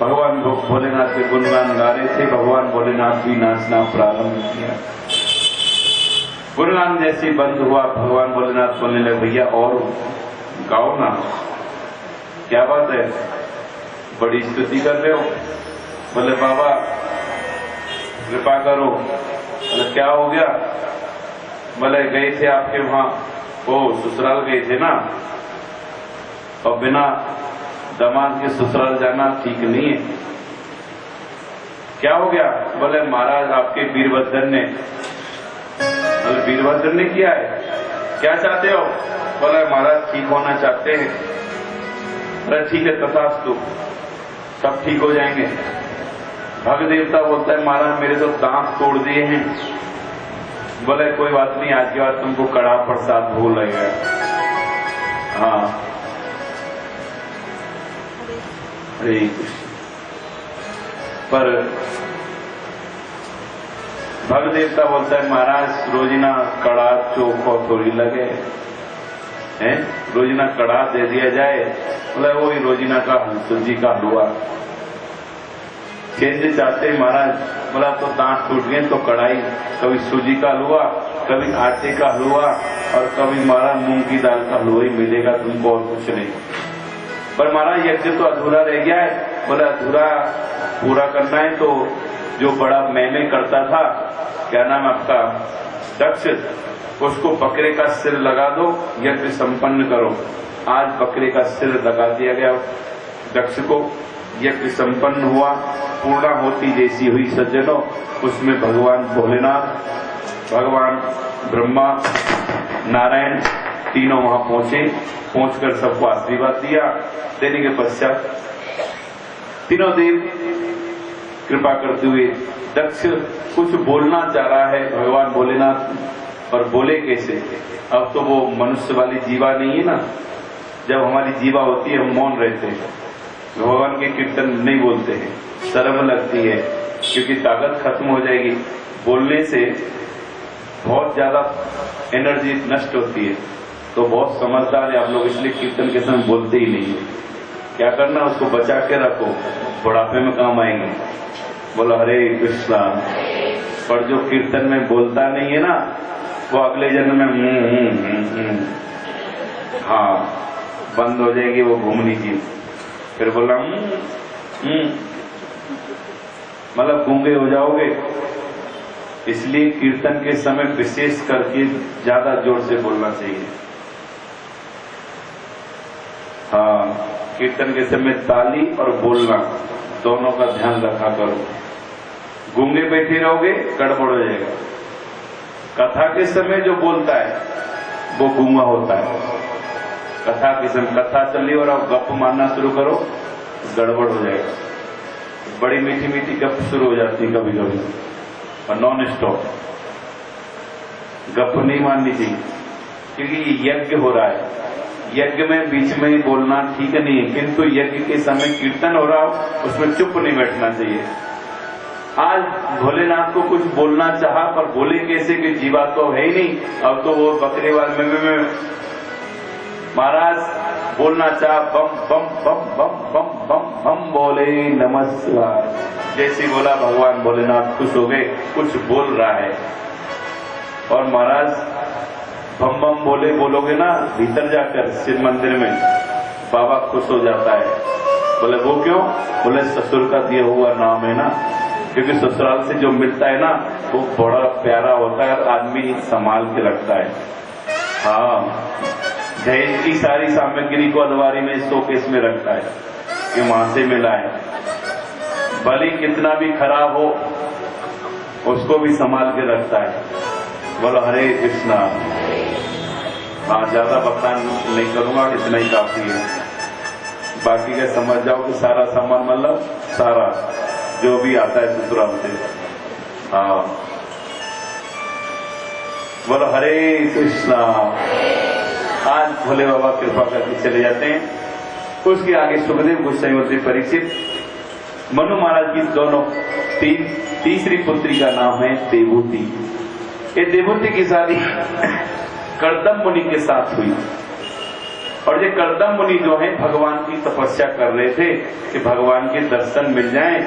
भगवान भोलेनाथ के गुणगान गा रहे थे। भगवान भोलेनाथ भी नाचना प्रारंभ किया। गुणगान जैसे बंद हुआ, भगवान भोलेनाथ बोलने लगे, भैया और गाओ ना, क्या बात है, बड़ी स्तुति कर रहे हो। बोले बाबा कृपा करो। बोले क्या हो गया। बोले गए थे आपके वहां, ओ ससुराल गए थे ना, और बिना दामाद के ससुराल जाना ठीक नहीं है। क्या हो गया। बोले महाराज आपके वीरभद्र ने। बोले वीरभद्र ने किया है, क्या चाहते हो। बोले महाराज ठीक होना चाहते हैं। बोले ठीक है तथास्तु, सब ठीक हो जाएंगे। भग देवता बोलता है महाराज मेरे तो दांत तोड़ दिए हैं। बोले कोई बात नहीं, आज के बाद तुमको कड़ा प्रसाद भोग लगेगा। हाँ, हरे कृष्ण। पर भग देवता बोलता है महाराज रोजिना कड़ा चोखो थोड़ी लगे हैं, रोजिना कड़ा दे दिया जाए। बोला वही रोजिना का सूजी का हलवा चेंज चाहते महाराज। बोला तो दांत टूट गए तो कढ़ाई, कभी सूजी का हलवा, कभी आटे का हलवा और कभी महाराज मूंग की दाल का हलवा ही मिलेगा तुमको, और कुछ नहीं। पर महाराज यज्ञ तो अधूरा रह गया है। बोला अधूरा पूरा करना है तो जो बड़ा मैंने करता था, क्या नाम आपका, दक्ष, उसको बकरे का सिर लगा दो, यज्ञ संपन्न करो। आज बकरे का सिर लगा दिया गया दक्ष को, यज्ञ संपन्न हुआ, पूर्णा होती जैसी हुई सज्जनों। उसमें भगवान भोलेनाथ, भगवान ब्रह्मा, नारायण तीनों वहां पहुंचे। पहुंचकर सबको आशीर्वाद दिया। देने के पश्चात तीनों देव कृपा करते हुए, दक्ष कुछ बोलना चाह रहा है भगवान भोलेनाथ, और बोले कैसे? अब तो वो मनुष्य वाली जीवा नहीं है ना। जब हमारी जीवा होती है हम मौन रहते हैं, भगवान के कीर्तन नहीं बोलते हैं, शर्म लगती है, क्योंकि ताकत खत्म हो जाएगी। बोलने से बहुत ज्यादा एनर्जी नष्ट होती है। तो बहुत समझदार है आप लोग, इसलिए कीर्तन के समय बोलते ही नहीं है। क्या करना, उसको बचा के रखो, बुढ़ापे में काम आएंगे। बोलो हरे कृष्णा। पर जो कीर्तन में बोलता नहीं है ना, वो अगले जन्म में हाँ बंद हो जाएगी वो घूमनी की। फिर बोला मतलब गूंगे हो जाओगे। इसलिए कीर्तन के समय विशेष करके ज्यादा जोर से बोलना चाहिए। हाँ, कीर्तन के समय ताली और बोलना दोनों का ध्यान रखा करो। गूंगे बैठे रहोगे गड़बड़ हो जाएगा। कथा के समय जो बोलता है वो गूंगा होता है। कथा के समय कथा चली और आप गप मारना शुरू करो, गड़बड़ हो जाएगा। बड़ी मीठी मीठी गप शुरू हो जाती है कभी कभी, और नॉन स्टॉप। गप नहीं मारनी चाहिए, क्योंकि ये यज्ञ हो रहा है। यज्ञ में बीच में ही बोलना ठीक नहीं है, किंतु यज्ञ के समय कीर्तन हो रहा हो उसमें चुप नहीं बैठना चाहिए। आज भोलेनाथ को कुछ बोलना चाहा, पर बोले कैसे कि जीवा तो है ही नहीं। अब तो वो बकरे वाले में महाराज बोलना चाह, बम बम बम बम बम बम बम बोले नमस्कार, जैसे बोला भगवान भोलेनाथ खुश हो गए, कुछ बोल रहा है। और महाराज बम बम बोले बोलोगे ना, भीतर जाकर शिव मंदिर में बाबा खुश हो जाता है। बोले वो क्यों? बोले ससुर का दिया हुआ नाम है ना, क्योंकि ससुराल से जो मिलता है ना वो बड़ा प्यारा होता है, आदमी संभाल के रखता है। हाँ, दहेज की सारी सामग्री को अलमारी में शोकेस में रखता है कि वहां से मिला है। भले कितना भी खराब हो उसको भी संभाल के रखता है। बोलो हरे कृष्णा। हाँ, ज्यादा बखान नहीं करूंगा, इतना ही काफी है। बाकी का समझ जाओ कि सारा सामान मतलब सारा जो भी आता है ससुराल से। हाँ, बोलो हरे कृष्णा। आज भोले बाबा कृपा करके चले जाते हैं। उसके आगे सुखदेव गोस्वामी परीक्षित, मनु महाराज की दोनों तीसरी पुत्री का नाम है देवहूति। ये देवहूति की शादी कर्दम मुनि के साथ हुई। और ये कर्दम मुनि जो है भगवान की तपस्या कर रहे थे कि भगवान के दर्शन मिल जाएं,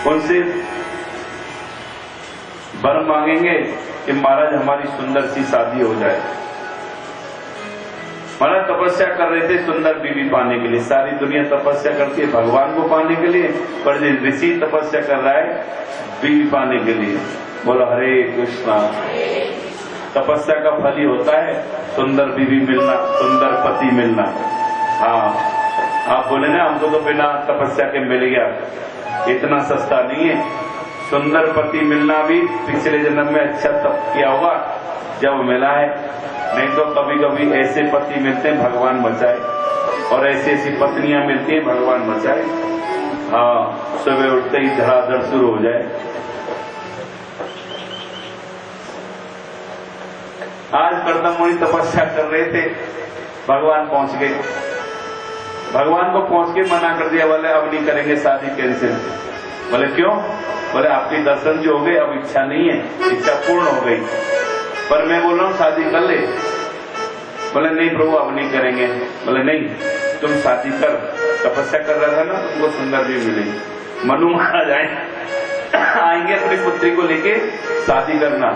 उनसे वर मांगेंगे कि महाराज हमारी सुंदर सी शादी हो जाए। महाराज तपस्या कर रहे थे सुंदर बीवी पाने के लिए। सारी दुनिया तपस्या करती है भगवान को पाने के लिए, पर ऋषि तपस्या कर रहा है बीवी पाने के लिए। बोलो हरे कृष्णा। तपस्या का फल ही होता है सुंदर बीवी मिलना, सुंदर पति मिलना। हाँ, आप बोले ना हमको तो बिना तपस्या के मिल गया, इतना सस्ता नहीं है। सुंदर पति मिलना भी पिछले जन्म में अच्छा तप किया होगा जब मिला है, नहीं तो कभी कभी ऐसे पति मिलते हैं भगवान बचाए, और ऐसी ऐसी पत्नियां मिलती हैं भगवान बचाए। हाँ, सुबह उठते ही धड़ाधड़ शुरू हो जाए। आज कर्दम मुनि तपस्या कर रहे थे, भगवान पहुंच गए। भगवान को पहुंच के मना कर दिया, बोले अब नहीं करेंगे शादी, कैंसिल। बोले क्यों? बोले आपकी दर्शन जो हो गए, अब इच्छा नहीं है, इच्छा पूर्ण हो गई, पर मैं बोल रहा हूं शादी कर ले। बोले नहीं प्रभु अब नहीं करेंगे। बोले नहीं, तुम शादी कर, तपस्या कर रहा था ना, तुमको सुंदर भी मिलेगी। मनु महाराज आएंगे अपनी पुत्री को लेके, शादी करना।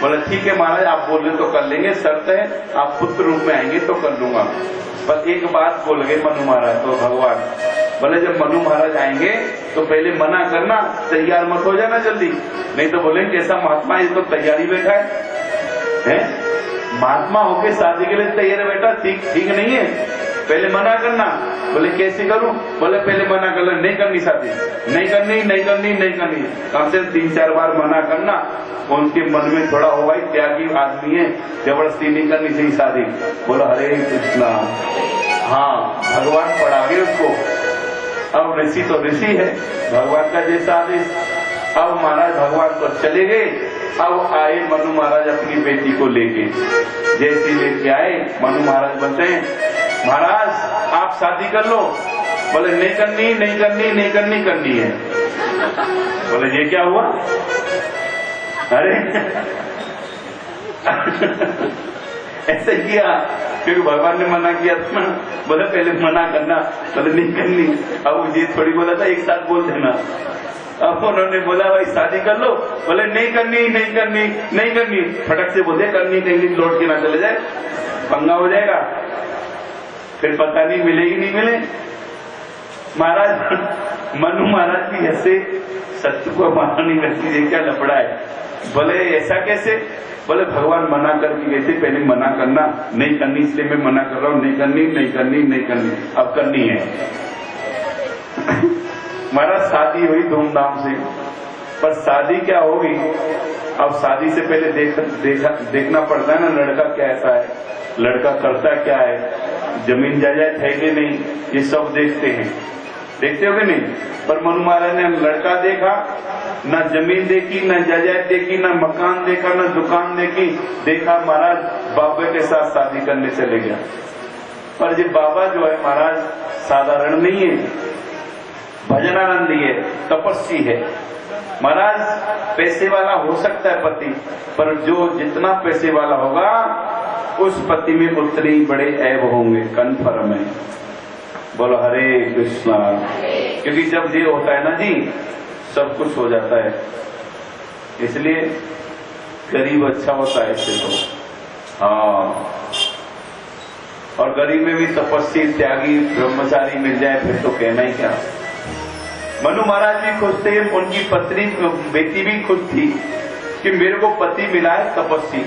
बोले ठीक है महाराज, आप बोल रहे तो कर लेंगे, शर्त है आप पुत्र रूप में आएंगे तो कर लूंगा। पर एक बात बोल गए मनु महाराज तो भगवान, बोले जब मनु महाराज आएंगे तो पहले मना करना, तैयार मत हो जाना जल्दी, नहीं तो बोलेंगे कैसा महात्मा, ये तो तैयारी बैठा है? महात्मा होके शादी के लिए तैयार बैठा, ठीक नहीं है, पहले मना करना। बोले कैसे करूं? बोले पहले मना कर लो, नहीं करनी शादी, नहीं करनी। कम से 3-4 बार मना करना, उनके मन में थोड़ा होगा, त्यागी आदमी है, जबरदस्ती नहीं करनी चाहिए शादी। बोलो हरे कृष्णा। हाँ, भगवान पढ़ा गए उसको। अब ऋषि तो ऋषि है, भगवान का जैसा आदेश। अब महाराज भगवान तो चले गए। अब आए मनु महाराज अपनी बेटी को लेके, जैसे लेके आए मनु महाराज बोलते हैं महाराज आप शादी कर लो। बोले नहीं करनी है। बोले ये क्या हुआ? अरे ऐसे किया क्योंकि भगवान ने मना किया था ना। बोले पहले मना करना, बोले नहीं करनी। अब ये थोड़ी बोला था एक साथ बोल देना। अब उन्होंने बोला भाई शादी कर लो। बोले नहीं करनी। फटक से बोले करनी, कहीं लौट के ना चले जाए, पंगा हो जाएगा, फिर पता नहीं मिलेगी नहीं मिले। महाराज मनु महाराज भी ऐसे सत्य को माना नहीं करती, ये क्या लफड़ा है? बोले ऐसा कैसे? बोले भगवान मना करके गए थे, पहले मना करना, नहीं करनी, इसलिए मैं मना कर रहा हूं, नहीं करनी, अब करनी है। महाराज शादी हुई धूमधाम से, पर शादी क्या होगी? अब शादी से पहले देखना पड़ता है ना, लड़का कैसा है, लड़का करता क्या है, जमीन जायदाद है कि नहीं, ये सब देखते हैं। देखते हो कि नहीं? पर मनु महाराज ने लड़का देखा, न जमीन देखी, न जायदाद देखी, न मकान देखा, न दुकान देखा महाराज बाबा के साथ शादी करने चले गया। पर ये बाबा जो है महाराज साधारण नहीं है, भजनानंदी है, तपस्वी है। महाराज पैसे वाला हो सकता है पति, पर जो जितना पैसे वाला होगा उस पति में उतने ही बड़े ऐब होंगे, कन्फर्म है। बोलो हरे कृष्णा। क्योंकि जब ये होता है ना जी, सब कुछ हो जाता है। इसलिए गरीब अच्छा होता है इससे तो। हाँ, और गरीब में भी तपस्वी त्यागी ब्रह्मचारी मिल जाए फिर तो कहना ही क्या। मनु महाराज भी खुश थे, उनकी पत्नी बेटी भी खुश थी कि मेरे को पति मिला है तपस्वी।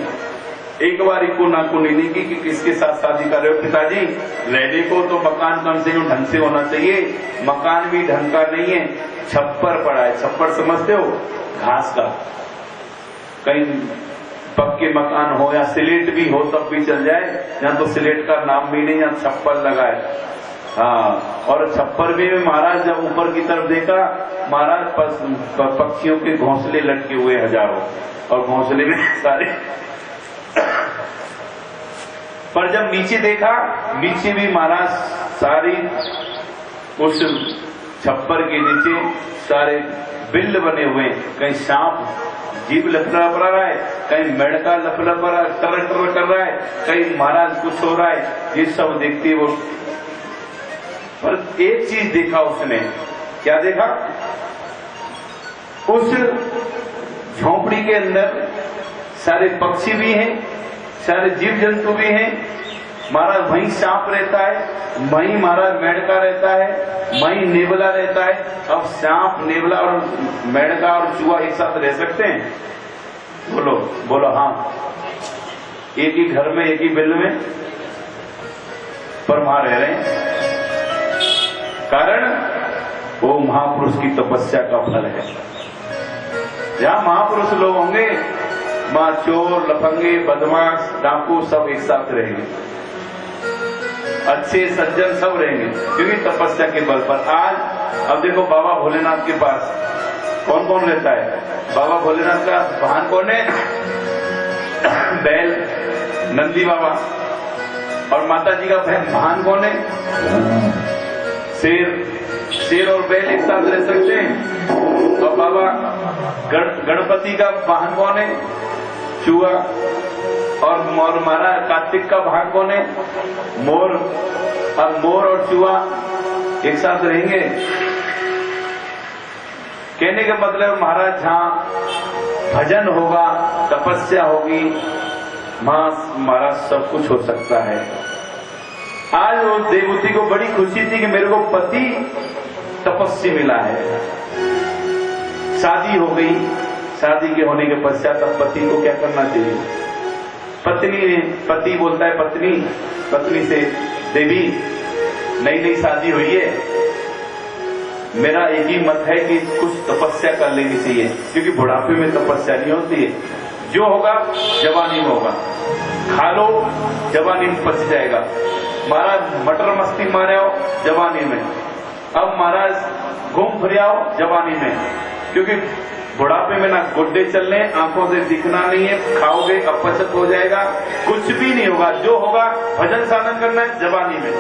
एक बार इको नाकुनी नहीं की कि किसके साथ शादी कर रहे हो पिताजी, रहने को तो मकान कम से कम ढंग से होना चाहिए, मकान भी ढंग का नहीं है, छप्पर पड़ा है। छप्पर समझते हो? घास का, कहीं पक्के मकान हो या सिलेट भी हो तब भी चल जाए, यहाँ तो सिलेट का नाम भी नहीं, यहाँ छप्पर लगा है। हाँ, और छप्पर में महाराज जब ऊपर की तरफ देखा, महाराज पक्षियों के घोंसले लटके हुए हजारों, और घोंसले में सारे। पर जब नीचे देखा, नीचे भी महाराज सारी उस छप्पर के नीचे सारे बिल्ल बने हुए, कहीं सांप जीभ लफड़ा पड़ा रहा है, कहीं मेढका लफड़ा पड़ा टर कर रहा है, कहीं महाराज कुछ हो रहा है, ये सब देखती वो। पर एक चीज देखा उसने, क्या देखा? उस झोंपड़ी के अंदर सारे पक्षी भी हैं, सारे जीव जंतु भी हैं। महाराज वहीं सांप रहता है, वहीं महाराज मेढका रहता है, वहीं नेवला रहता है। अब सांप, नेवला और मेढका और चूहा एक साथ रह सकते हैं? बोलो बोलो हाँ। एक ही घर में, एक ही बिल में, पर वहां रह रहे हैं। कारण वो महापुरुष की तपस्या का फल है। जहां महापुरुष लोग होंगे, वहां चोर, लफंगे, बदमाश, डाकू सब एक साथ रहेंगे, अच्छे सज्जन सब रहेंगे, क्योंकि तपस्या के बल पर। आज अब देखो बाबा भोलेनाथ के पास कौन कौन रहता है? बाबा भोलेनाथ का वाहन कौन है? बैल, नंदी बाबा। और माता जी का वाहन कौन है? शेर। शेर और बैल एक साथ रह सकते हैं। और बाबा गणपति का वाहन कौन है? चूहा। और महाराज कार्तिक का वाहन कौन है? मोर। अब मोर और चूहा एक साथ रहेंगे? कहने का मतलब महाराज जहां भजन होगा, तपस्या होगी, वहां महाराज सब कुछ हो सकता है। आज वो देवती को बड़ी खुशी थी कि मेरे को पति तपस्वी मिला है। शादी हो गई। शादी के होने के पश्चात अब पति को क्या करना चाहिए? पति बोलता है पत्नी से, देवी नई नई शादी हुई है, मेरा एक ही मत है कि कुछ तपस्या कर लेनी चाहिए, क्योंकि बुढ़ापे में तपस्या नहीं होती है। जो होगा जवानी में होगा। खा लो जवानी में पच जाएगा। महाराज मटर मस्ती मारे हो जवानी में। अब महाराज घूम फिर आओ जवानी में, क्योंकि बुढ़ापे में ना गुड्डे चलने, आंखों से दिखना नहीं है, खाओगे अपचत हो जाएगा, कुछ भी नहीं होगा। जो होगा भजन साधन करना है जवानी में,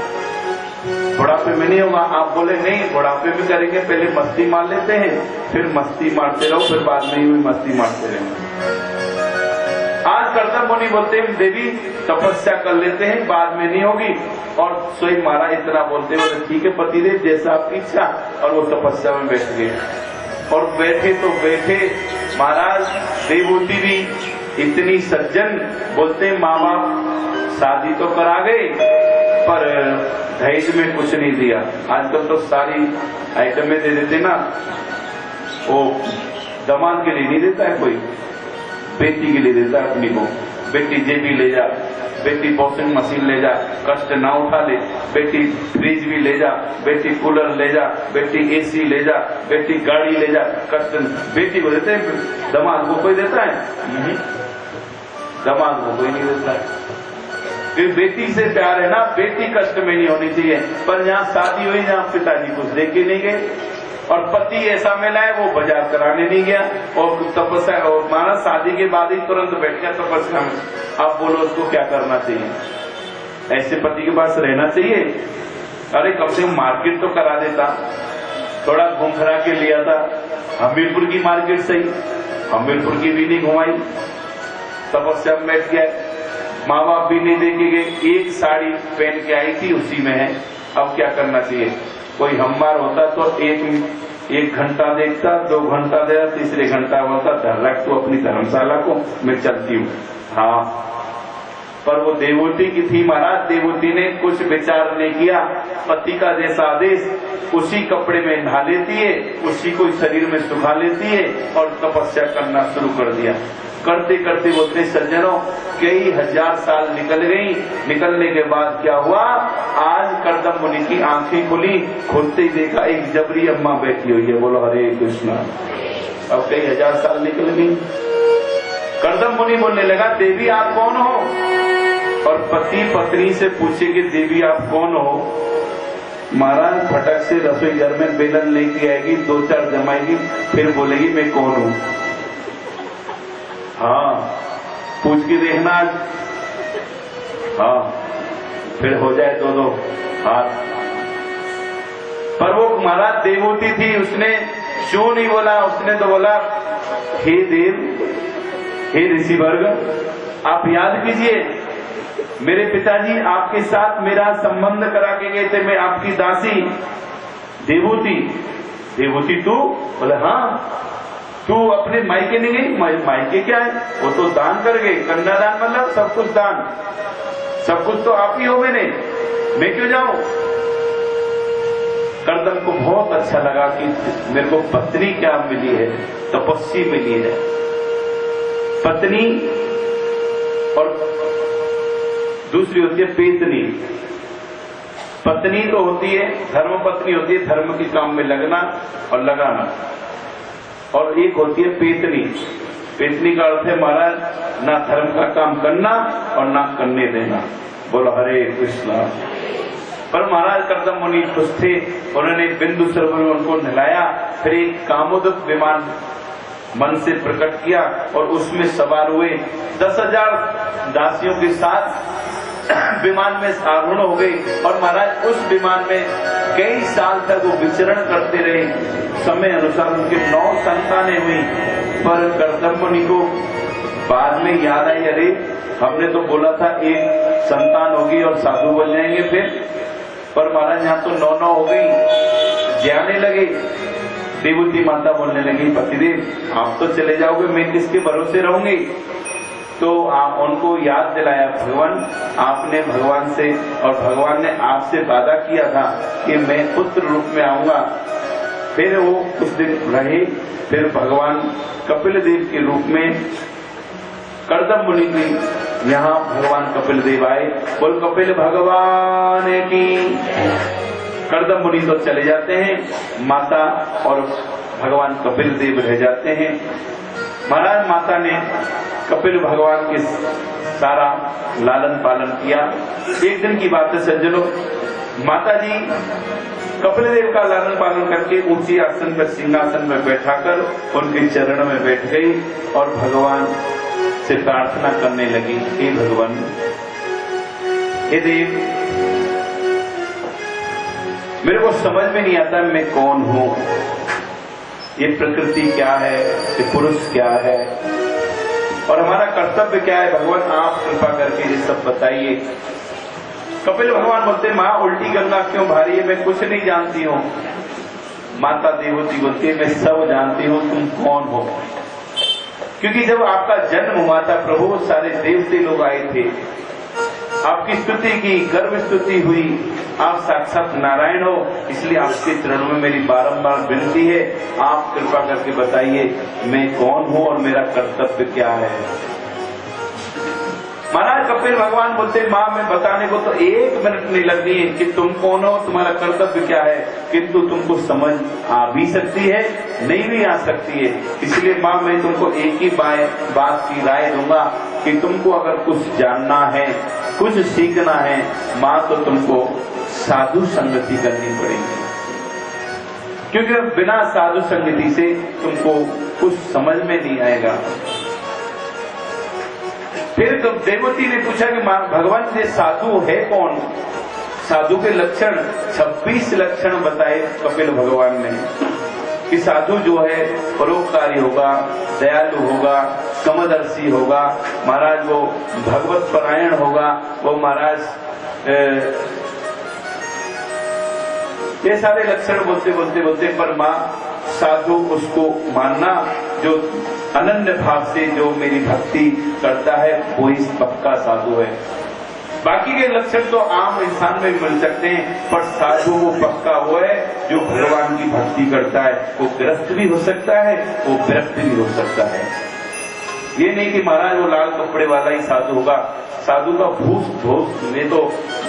बुढ़ापे में नहीं होगा। आप बोले नहीं बुढ़ापे में करेंगे, पहले मस्ती मार लेते हैं, फिर मस्ती मारते रहो, फिर बाद में ही मस्ती मारते रहेंगे। आज कर्दम मुनि बोलते हैं देवी तपस्या कर लेते हैं, बाद में नहीं होगी। और स्वयं महाराज इतना बोलते बोले ठीक है पतिदेव जैसा आपकी इच्छा। और वो तपस्या में बैठ गए। और बैठे तो बैठे महाराज देवहूति भी इतनी सज्जन, बोलते माँ बाप शादी तो करा गए पर दहेज में कुछ नहीं दिया। आजकल तो सारी आइटमें दे देते ना, वो दामाद के लिए नहीं देता है कोई, बेटी के लिए देता है अपनी को। बेटी जेबी ले जा, बेटी वॉशिंग मशीन ले जा, कष्ट ना उठा ले, बेटी फ्रिज भी ले जा, बेटी कूलर ले जा, बेटी एसी ले जा, बेटी गाड़ी ले जा, कष्ट बेटी को देते हैं, दामाद को कोई देता है? दामाद को कोई नहीं देता है। फिर बेटी से प्यार है ना, बेटी कष्ट में नहीं होनी चाहिए। पर जहाँ शादी हुई, जहाँ पिताजी कुछ दे के नहीं गए और पति ऐसा मिला है वो बाजार कराने नहीं गया और तपस्या, और माना शादी के बाद ही तुरंत बैठ गया तपस्या में। आप बोलो उसको क्या करना चाहिए? ऐसे पति के पास रहना चाहिए? अरे कम से कम मार्केट तो करा देता, थोड़ा घूम फिरा के लिया था। हमीरपुर की मार्केट सही, हमीरपुर की भी नहीं घुमाई, तपस्या में बैठ गया। माँ बाप भी नहीं देखे गए, एक साड़ी पहन के आई थी उसी में है। अब क्या करना चाहिए? कोई हमार होता तो एक घंटा देखता, 2 घंटा देता, तीसरे घंटा बोलता धर रख तू अपनी धर्मशाला को, मैं चलती हूँ। हाँ, पर वो देवहूति की थी महाराज। देवहूति ने कुछ विचार नहीं किया, पति का जैसा आदेश उसी कपड़े में नहा लेती है, उसी को शरीर में सुखा लेती है और तपस्या करना शुरू कर दिया। करते करते बोलते सज्जनों कई हजार साल निकल गई। निकलने के बाद क्या हुआ? आज कर्दम मुनि की आंखें खुली, खुलते ही देखा एक जबरी अम्मा बैठी हुई है। बोलो हरे कृष्णा। अब कई हजार साल निकल गई। कर्दम मुनि बोलने लगा देवी आप कौन हो? और पति पत्नी से पूछे कि देवी आप कौन हो? महाराज फटक से रसोई घर में बेलन लेके आएगी, 2-4 जमाएगी, फिर बोलेगी मैं कौन हूं। हाँ, पूछ के देखना आज। हाँ, फिर हो जाए 2-2 हाथ। पर वो महाराज देवहूति थी, उसने क्यों नहीं बोला? उसने तो बोला हे देव, हे ऋषि वर्ग, आप याद कीजिए मेरे पिताजी आपके साथ मेरा संबंध करा के गए थे, मैं आपकी दासी देवहूति। देवहूति तू? बोले हाँ। तू अपने मायके नहीं गई? मायके क्या है? वो तो दान कर गए, कन्यादान मतलब सब कुछ दान, सब कुछ तो आप ही हो। मैं क्यों जाऊं? कर्दम को बहुत अच्छा लगा कि मेरे को पत्नी क्या मिली है, तपस्वी मिली है। पत्नी और दूसरी होती है पेतनी। पत्नी तो होती है धर्म पत्नी, होती है धर्म के काम में लगना और लगाना, और एक होती है पेतनी। पेतनी का अर्थ है महाराज ना धर्म का काम करना और ना करने देना। बोलो हरे कृष्णा। पर महाराज कर्दम मुनि खुश थे, उन्होंने बिंदु सरोवर में उनको नहलाया, फिर एक कामोदक विमान मन से प्रकट किया और उसमें सवार हुए 10,000 दासियों के साथ विमान में आरूढ़ हो गए और महाराज उस विमान में कई साल तक वो विचरण करते रहे। समय अनुसार उनके 9 संतानें हुई, पर कर्दम मुनि को बाद में याद आई, अरे हमने तो बोला था एक संतान होगी और साधु बन जाएंगे फिर, पर महाराज यहाँ तो 9 हो गई। जाने लगे, देवती माता बोलने लगी, पतिदेव आप तो चले जाओगे, मैं किसके भरोसे रहूंगी। तो आप उनको याद दिलाया, भगवान आपने भगवान से और भगवान ने आपसे वादा किया था कि मैं पुत्र रूप में आऊंगा। फिर वो कुछ दिन रहे, फिर भगवान कपिल देव के रूप में कर्दम मुनि की यहाँ भगवान कपिल देव आए। बोल कपिल भगवान की। कर्दम मुनि तो चले जाते हैं, माता और भगवान कपिल देव रह जाते हैं। महाराज माता ने कपिल भगवान के सारा लालन पालन किया। एक दिन की बात है सज्जनों, माता जी कपिल देव का लालन पालन करके ऊंची आसन पर सिंहासन में बैठाकर उनके चरणों में बैठ गई और भगवान से प्रार्थना करने लगी, हे भगवान, हे देव, मेरे को समझ में नहीं आता मैं कौन हूं, ये प्रकृति क्या है, ये पुरुष क्या है और हमारा कर्तव्य क्या है। भगवान आप कृपा करके ये सब बताइए। कपिल भगवान बोलते, माँ उल्टी गंगा क्यों भारी है, मैं कुछ नहीं जानती हूँ। माता देवती बोलती है, मैं सब जानती हूँ, तुम कौन हो। क्योंकि जब आपका जन्म हुआ था प्रभु, सारे देवते लोग आए थे, आपकी स्तुति की, गर्व स्तुति हुई, आप साक्षात नारायण हो, इसलिए आपके चरणों में मेरी बारंबार विनती है, आप कृपा करके बताइए मैं कौन हूं और मेरा कर्तव्य क्या है। महाराज कपिल भगवान बोलते, माँ मैं बताने को तो 1 मिनट नहीं लगनी है कि तुम कौन हो, तुम्हारा कर्तव्य क्या है, किंतु तुमको समझ आ भी सकती है, नहीं भी आ सकती है। इसलिए माँ मैं तुमको एक ही बात की राय दूंगा कि तुमको अगर कुछ जानना है, कुछ सीखना है माँ, तो तुमको साधु संगति करनी पड़ेगी, क्योंकि बिना साधु संगति से तुमको कुछ समझ में नहीं आएगा। फिर तो देवती ने पूछा कि भगवान ये साधु है कौन। साधु के लक्षण 26 लक्षण बताए कपिल भगवान ने कि साधु जो है परोपकारी होगा, दयालु होगा, समदर्शी होगा, महाराज वो भगवत परायण होगा, वो महाराज ये सारे लक्षण बोलते पर माँ साधु उसको मानना जो अनन्य भाव से जो मेरी भक्ति करता है वो ही पक्का साधु है। बाकी के लक्षण तो आम इंसान में भी मिल सकते हैं, पर साधु वो पक्का वो है जो भगवान की भक्ति करता है। वो ग्रस्त भी हो सकता है, वो विरक्त भी हो सकता है। ये नहीं कि महाराज वो लाल कपड़े वाला ही साधु होगा। साधु का में तो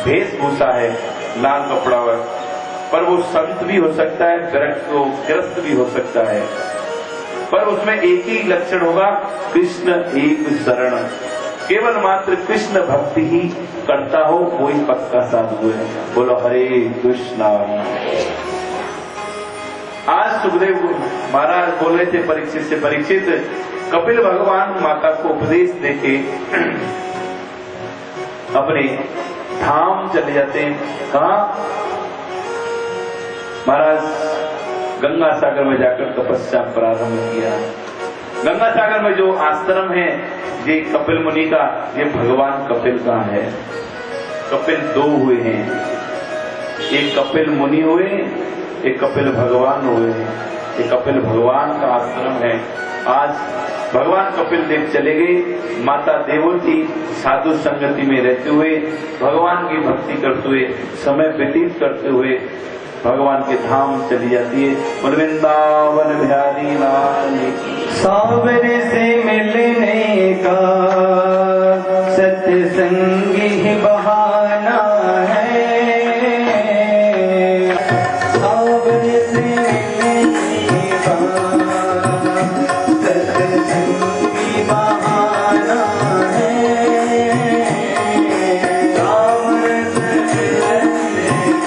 वेशभूषा है लाल कपड़ा हुआ, पर वो संत भी हो सकता है, ग्रस्त भी हो सकता है, पर उसमें एक ही लक्षण होगा, कृष्ण एक शरण, केवल मात्र कृष्ण भक्ति ही करता हो वो ही पक्का साधु है। बोलो हरे कृष्णा। आज सुखदेव महाराज बोल रहे थे परीक्षित से, परीक्षित कपिल भगवान माता को उपदेश देके अपने धाम चले जाते हैं। कहा महाराज गंगा सागर में जाकर तपस्या प्रारंभ किया। गंगा सागर में जो आश्रम है ये कपिल मुनि का, ये भगवान कपिल का है। कपिल 2 हुए हैं, एक कपिल मुनि हुए, एक कपिल भगवान हुए। ये कपिल भगवान का आश्रम है। आज भगवान कपिल देव चले गए, माता देवती साधु संगति में रहते हुए, भगवान की भक्ति करते हुए, समय व्यतीत करते हुए भगवान के धाम चली जाती है। वृंदावन बिहारी लाल सावरे से मिलने का सत्संगी ही बहाना है। सावरे से मिलने का सत्संगी बहाना है। सावरे से मिलने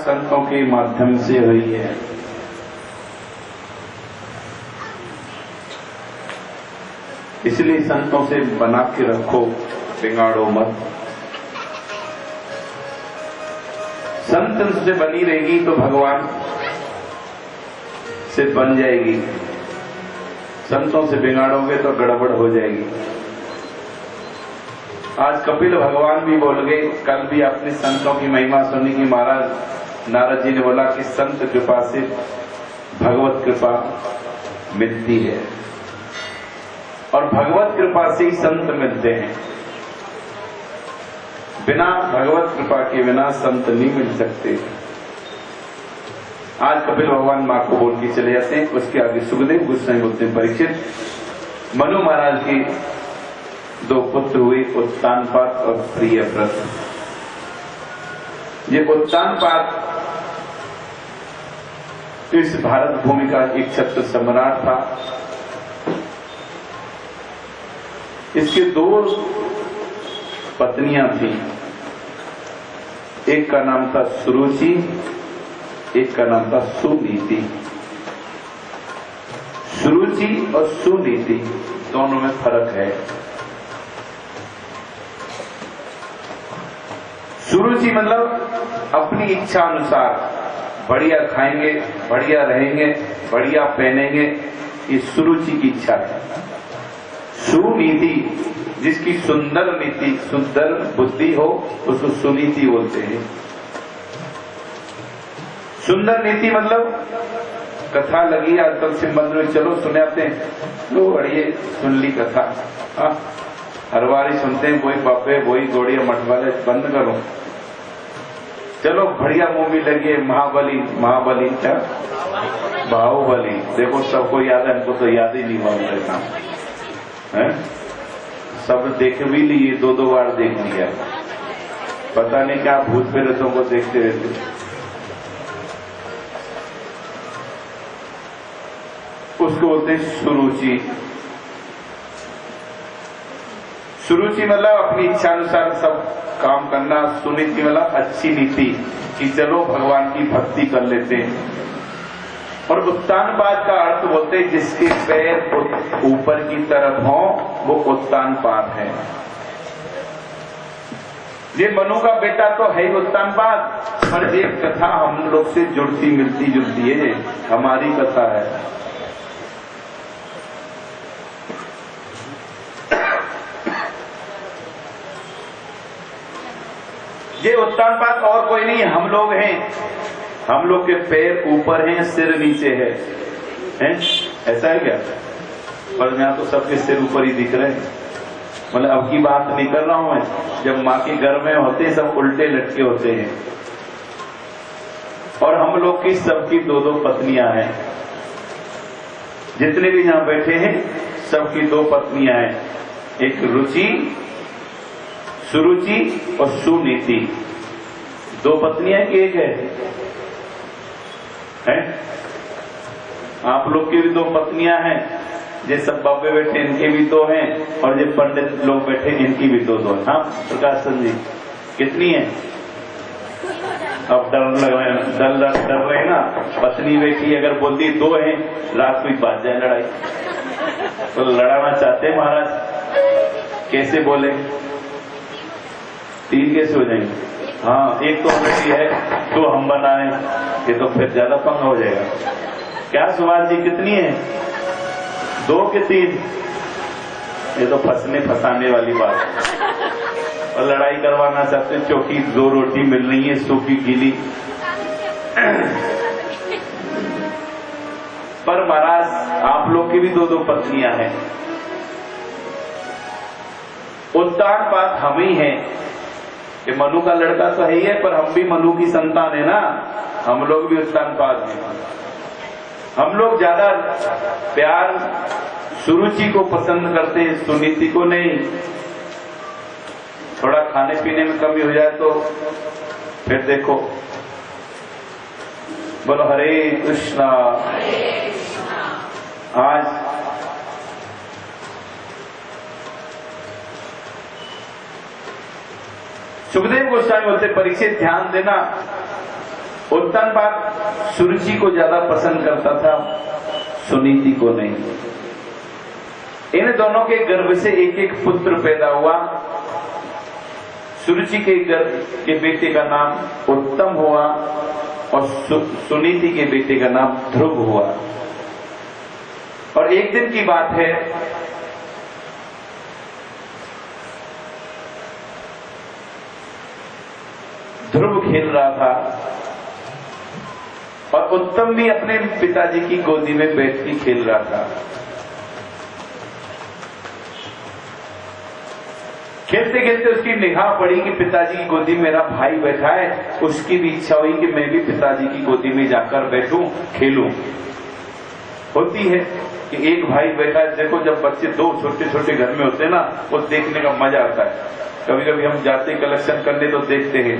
संतों के माध्यम से हुई है। इसलिए संतों से बना के रखो, बिगाड़ो मत। संत से बनी रहेगी तो भगवान से बन जाएगी, संतों से बिगाड़ोगे तो गड़बड़ हो जाएगी। आज कपिल भगवान भी बोल गए, कल भी आपने संतों की महिमा सुनी कि महाराज नारद जी ने बोला कि संत कृपा से भगवत कृपा मिलती है और भगवत कृपा से ही संत मिलते हैं। बिना भगवत कृपा के बिना संत नहीं मिल सकते। आज कपिल भगवान मां को बोल के चले जाते हैं। उसके आगे सुखदेव गोस्वामी बोलते हैं, परीक्षित मनु महाराज के 2 पुत्र हुए, उत्तानपाद और प्रियव्रत। ये उत्तानपाद इस भारत भूमि का एक छत्र सम्राट था। इसके 2 पत्नियां थी, एक का नाम था सुरुचि, एक का नाम था सुनीति। सुरुचि और सुनीति दोनों में फर्क है। सुरुचि मतलब अपनी इच्छा अनुसार बढ़िया खाएंगे, बढ़िया रहेंगे, बढ़िया पहनेंगे, ये सुरुचि की इच्छा है। सुनीति, जिसकी सुंदर नीति, सुंदर बुद्धि हो, उसको सुनीति बोलते हैं। सुंदर नीति मतलब कथा लगी आजकल शिव मंदिर में, चलो सुनाते हैं, लो बढ़िया सुन ली कथा। हर बार ही सुनते हैं, वही बापे वही गौड़िया मठ वाले, बंद करो। चलो बढ़िया मूवी लगी है, महाबली, महाबली क्या बाहुबली, देखो सबको याद है, हमको तो याद ही नहीं हुआ उनका है। सब देख भी लिए, 2-2 बार देख लिया, पता नहीं क्या भूत प्रेतों को देखते रहते। उसको बोलते हैं सुरुचि। सुरुचि मतलब अपनी इच्छा अनुसार सब काम करना। सुनीति मतलब अच्छी नीति कि चलो भगवान की भक्ति कर लेते हैं। और उत्तानपाद का अर्थ बोलते हैं जिसके पैर ऊपर की तरफ हो, वो उत्तानपाद है। ये मनु का बेटा तो है ही उत्तानपाद, पर एक कथा हम लोग से जुड़ती मिलती जुलती है, हमारी कथा है। ये उत्तानपाद और कोई नहीं, हम लोग हैं। हम लोग के पैर ऊपर हैं, सिर नीचे है, हैं? ऐसा है क्या? पर यहाँ तो सबके सिर ऊपर ही दिख रहे हैं। मतलब अब की बात नहीं कर रहा हूं मैं, जब माँ के घर में होते हैं सब उल्टे लटके होते हैं। और हम लोग की सबकी 2-2 पत्नियां हैं। जितने भी यहाँ बैठे हैं सबकी 2 पत्नियां हैं, एक रुचि, सुरुचि और सुनीति। 2 पत्नियां की एक है? आप लोग की भी 2 पत्नियां हैं, जे सब बाबे बैठे इनके भी 2 हैं, और जो पंडित लोग बैठे इनकी भी 2-2 हैं। हाँ प्रकाश चंद जी, कितनी है? अब डर रहे ना, पत्नी बेटी अगर बोलती 2 हैं, रात को बात जाए लड़ाई, तो लड़ाना चाहते महाराज, कैसे बोले? 3 कैसे हो जाएंगे? हाँ, एक तो बेटी है, 2 हम बनाए, ये तो फिर ज्यादा पंगा हो जाएगा। क्या सुभाष जी कितनी है? 2 के 3? ये तो फंसने फंसाने वाली बात। और लड़ाई करवाना चाहते, चौकी 2 रोटी मिल रही है सूखी गीली। पर महाराज आप लोग की भी 2-2 पत्नियां हैं। उत्तानपाद हम ही हैं। ये मनु का लड़का तो है ही है, पर हम भी मनु की संतान है ना, हम लोग भी उत्तानपाद हैं। हम लोग ज्यादा प्यार सुरुचि को पसंद करते हैं, सुनीति को नहीं। थोड़ा खाने पीने में कमी हो जाए तो फिर देखो, बोलो हरे कृष्णा। आज सुखदेव गोस्वामी बोलते, परीक्षित ध्यान देना, उत्तानपाद सुरुचि को ज्यादा पसंद करता था, सुनीति को नहीं। इन दोनों के गर्भ से एक एक पुत्र पैदा हुआ। सुरुचि के बेटे का नाम उत्तम हुआ और सुनीति के बेटे का नाम ध्रुव हुआ। और एक दिन की बात है, ध्रुव खेल रहा था और उत्तम भी अपने पिताजी की गोदी में बैठ के खेल रहा था। खेलते खेलते उसकी निगाह पड़ी कि पिताजी की गोदी में मेरा भाई बैठा है। उसकी भी इच्छा हुई कि मैं भी पिताजी की गोदी में जाकर बैठूं, खेलूं। होती है कि एक भाई बैठा है। देखो जब बच्चे 2 छोटे छोटे घर में होते हैं ना, वो देखने का मजा आता है। कभी कभी हम जाते कलेक्शन करने तो देखते हैं,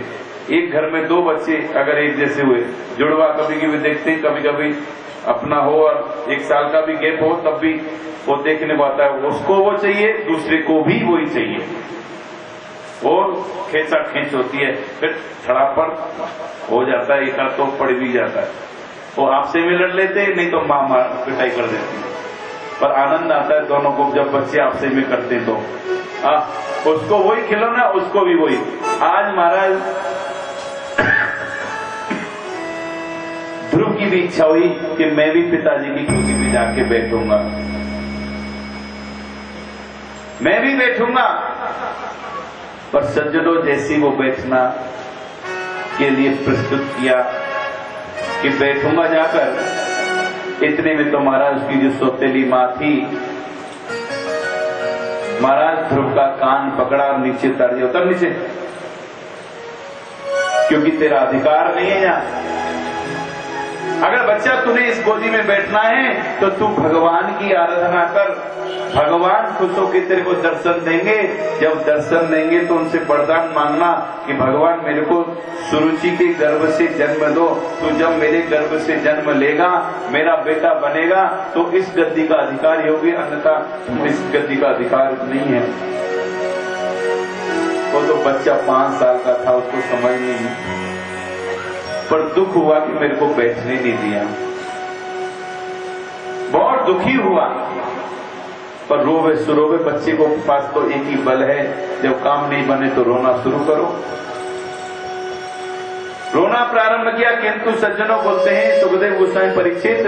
एक घर में 2 बच्चे अगर एक जैसे हुए, जुड़वा कभी कभी देखते हैं, कभी कभी अपना हो और 1 साल का भी गैप हो, तब भी वो देखने को आता है। उसको वो चाहिए, दूसरे को भी वही चाहिए, और खेचा खेच होती है। फिर थड़ापड़ हो जाता है, एक तो पड़ भी जाता है। वो आपसे भी लड़ लेते, नहीं तो माँ पिटाई कर देती है। पर आनंद आता है दोनों को जब बच्चे आपसे में करते तो। उसको वही खिलौना, उसको भी वही। आज महाराज ध्रुव की भी इच्छा हुई कि मैं भी पिताजी की कुर्सी में जाके बैठूंगा, मैं भी बैठूंगा। पर सज्जनों, जैसी वो बैठना के लिए प्रस्तुत किया कि बैठूंगा जाकर, इतने में तो महाराज की जो सौतेली मां थी, महाराज ध्रुव का कान पकड़ा और नीचे उतार दिया, उतर नीचे, क्योंकि तेरा अधिकार नहीं है यहां। अगर बच्चा तूने इस गोदी में बैठना है तो तू भगवान की आराधना कर, भगवान खुश होकर तेरे को दर्शन देंगे। जब दर्शन देंगे तो उनसे वरदान मांगना कि भगवान मेरे को सुरुचि के गर्भ से जन्म दो, तू जब मेरे गर्भ से जन्म लेगा, मेरा बेटा बनेगा तो इस गद्दी का अधिकारी होगी, अन्यथा इस गद्दी का अधिकार नहीं है। वो तो बच्चा 5 साल का था, उसको समझ नहीं, पर दुख हुआ कि मेरे को बैठने नहीं दिया, बहुत दुखी हुआ। पर रोवे सुरोवे बच्चे को पास तो एक ही बल है, जब काम नहीं बने तो रोना शुरू करो। रोना प्रारंभ किया, किंतु सज्जनों बोलते हैं सुखदेव गोस्वामी परीक्षित,